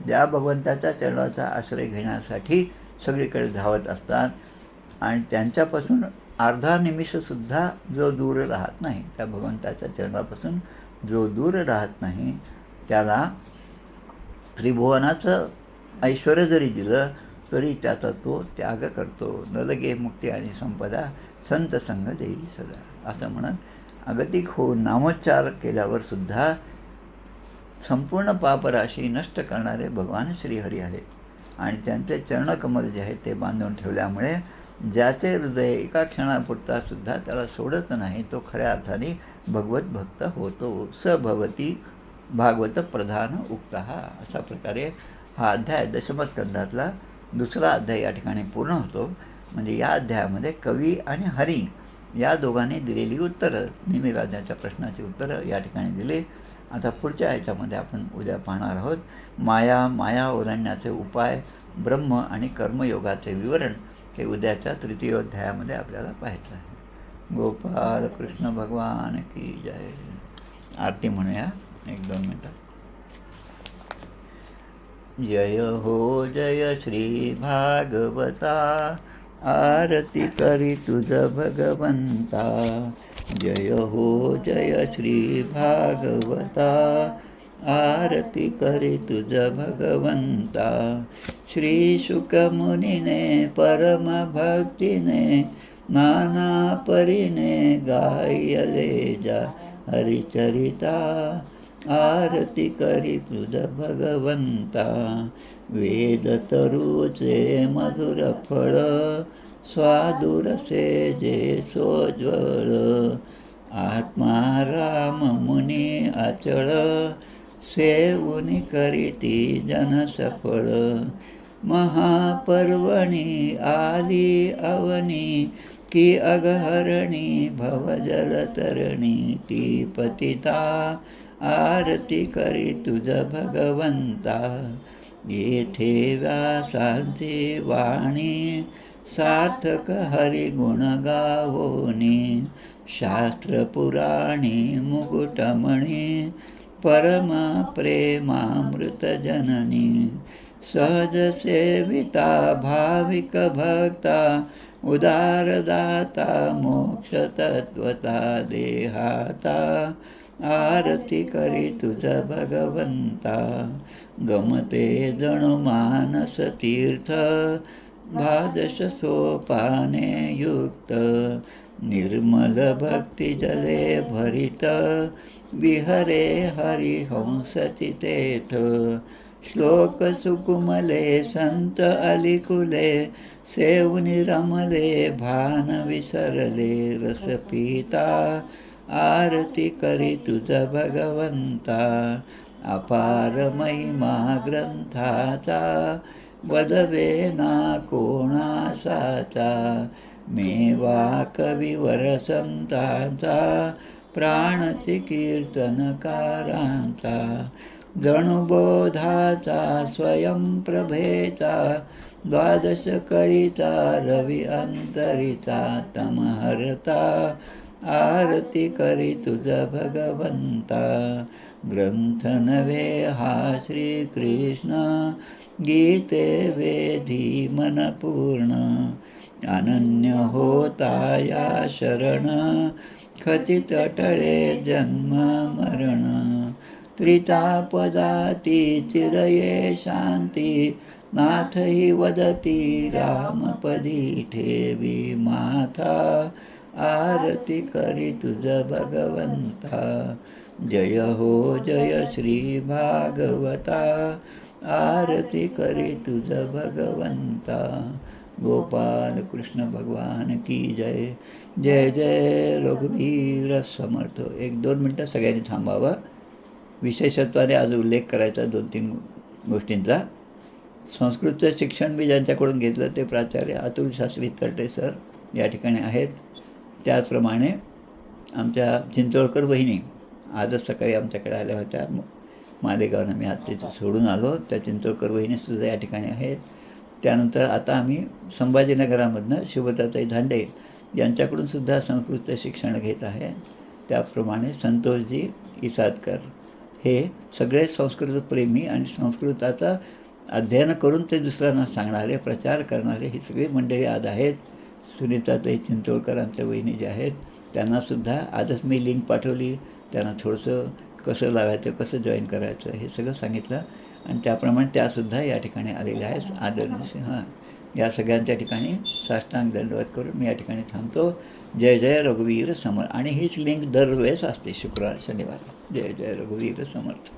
ज्या भगवंताच्या चरणाचा आश्रय घेण्यासाठी सगळीकडे धावत असतात आणि त्यांच्यापासून अर्धा निमिषसुद्धा जो दूर राहत नाही, त्या भगवंताच्या चरणापासून जो दूर राहत नाही त्याला त्रिभुवनाचं ऐश्वर जरी दिलं तरी त्याचा तो त्याग करतो. न लगे मुक्ती आणि संपदा संत संग देई सदा, असं म्हणत अगतिक होऊन नामोच्चार केल्यावर सुद्धा संपूर्ण पापराशी नष्ट करणारे भगवान श्रीहरी आहेत आणि त्यांचे चरणकमल जे आहेत ते बांधून ठेवल्यामुळे ज्याचे हृदय एका क्षणापुरता सुद्धा त्याला सोडत नाही तो खऱ्या अर्थाने भगवत भक्त होतो. स भवती भागवत प्रधान उक्ता. अशा प्रकारे हा अध्याय दशमस्कंधातला 2रा अध्याय या ठिकाणी पूर्ण होतो. म्हणजे या अध्यायामध्ये कवी आणि हरी या दोघांनी दिलेली उत्तरं, निमिराजाच्या प्रश्नाची उत्तरं या ठिकाणी दिली. आता पुढच्या ह्याच्यामध्ये आपण उद्या पाहणार आहोत माया ओलांडण्याचे उपाय, ब्रह्म आणि कर्मयोगाचे विवरण. हे उद्याच्या 3य अध्यायामध्ये आपल्याला पाहायचं आहे. गोपाल कृष्ण भगवान की जय. आरती म्हणूया 1-2 मिनटं. जय हो जय श्री भागवता, आरती करी तुझ भगवंता. जय हो जय श्री भागवता, आरती करी तुझ भगवंता. श्री शुकमुनीने परम भक्तीने नाना परीने गायले जा हरिचरिता. आरती करी तुझ भगवंता. वेद तरुचे मधुर फळ, स्वादुरसे जे सोज्वळ. आत्मा राम मुनी अचळ, सेवुनी करीती जन सफळ. महापर्वणी आली अवनी, की अगहरणी भवजलतरणी ती पतिता. आरती करी तुझ भगवंता. येथे व्यासांची वाणी, सार्थक हरिगुण गावोनी. शास्त्र पुराणी मुकुटमणी, परम प्रेमामृत जननी. सहज सेविता भाविक भक्ता, उदारदाता मोक्ष तत्वता देहाता. आरती करी तुझ भगवंता. गमते जणू मानस तीर्थ, भादश सोपाने युक्त. निर्मल भक्ती जले भरित, विहरे हरिहंस चितेथ. श्लोक सुकुमले संत अलिकुले, सेवुनी रमले भान विसरले रस पिता. आरती करी तुझ भगवंता. अपार महिमा ग्रंथाचा, वदवे ना कोणासाचा. मेवा कविवर संतांचा, प्राणची कीर्तनकारांचा. जणू बोधाचा स्वयंप्रभेचा, द्वादश कळीचा रवी अंतरिचा. तमहरता आरती करी तुझ भगवंता. ग्रंथ नव्हे हा श्रीकृष्ण, गीते वेधी मन पूर्ण. अनन्य होता या शरण, खचित टळे जन्म मरण. त्रितापदाती चिरये शांती, नाथ ही वदती रामपदी ठेवी माथा. आरती करी तुझ भगवंता. जय हो जय श्री भागवता, आरती करी तुझ भगवंता. गोपाल कृष्ण भगवान की जय. जय जय रघुवीर समर्थ. 1-2 मिनटं सगळ्यांनी थांबावं. विशेषत्वाने आज उल्लेख करायचा 2-3 गोष्टींचा. संस्कृतचं शिक्षण मी ज्यांच्याकडून घेतलं ते प्राचार्य अतुल शास्त्री तरटे सर या ठिकाणी आहेत. त्याचप्रमाणे आमच्या चिंचोळकर बहिणी आजच सकाळी आमच्याकडे आल्या होत्या. मालेगावनं मी आज तिथे सोडून आलो. त्या चिंचोळकर बहिणीसुद्धा या ठिकाणी आहेत. त्यानंतर आता आम्ही संभाजीनगरामधनं शुभदाताई धांडे यांच्याकडूनसुद्धा संस्कृतचं शिक्षण घेत आहे. त्याचप्रमाणे संतोषजी इसादकर हे सगळे संस्कृतप्रेमी आणि संस्कृताचा अध्ययन करून ते दुसऱ्यांना सांगणारे, प्रचार करणारे ही सगळी मंडळी आज आहेत. सुनीताताई चिंचोळकर आमच्या वहिनी ज्या आहेत त्यांनासुद्धा आजच मी लिंक पाठवली. त्यांना थोडंसं कसं लावायचं, कसं जॉईन करायचं हे सगळं सांगितलं आणि त्याप्रमाणे त्यासुद्धा या ठिकाणी आलेल्या आहेत. आदरणीय या सगळ्यांच्या ठिकाणी साष्टांग दंडवत करून मी या ठिकाणी थांबतो. जय जय रघुवीर समर्थ. आणि हीच लिंक दरवेळेस असते शुक्रवार शनिवार. जय जय रघुवीर समर्थ.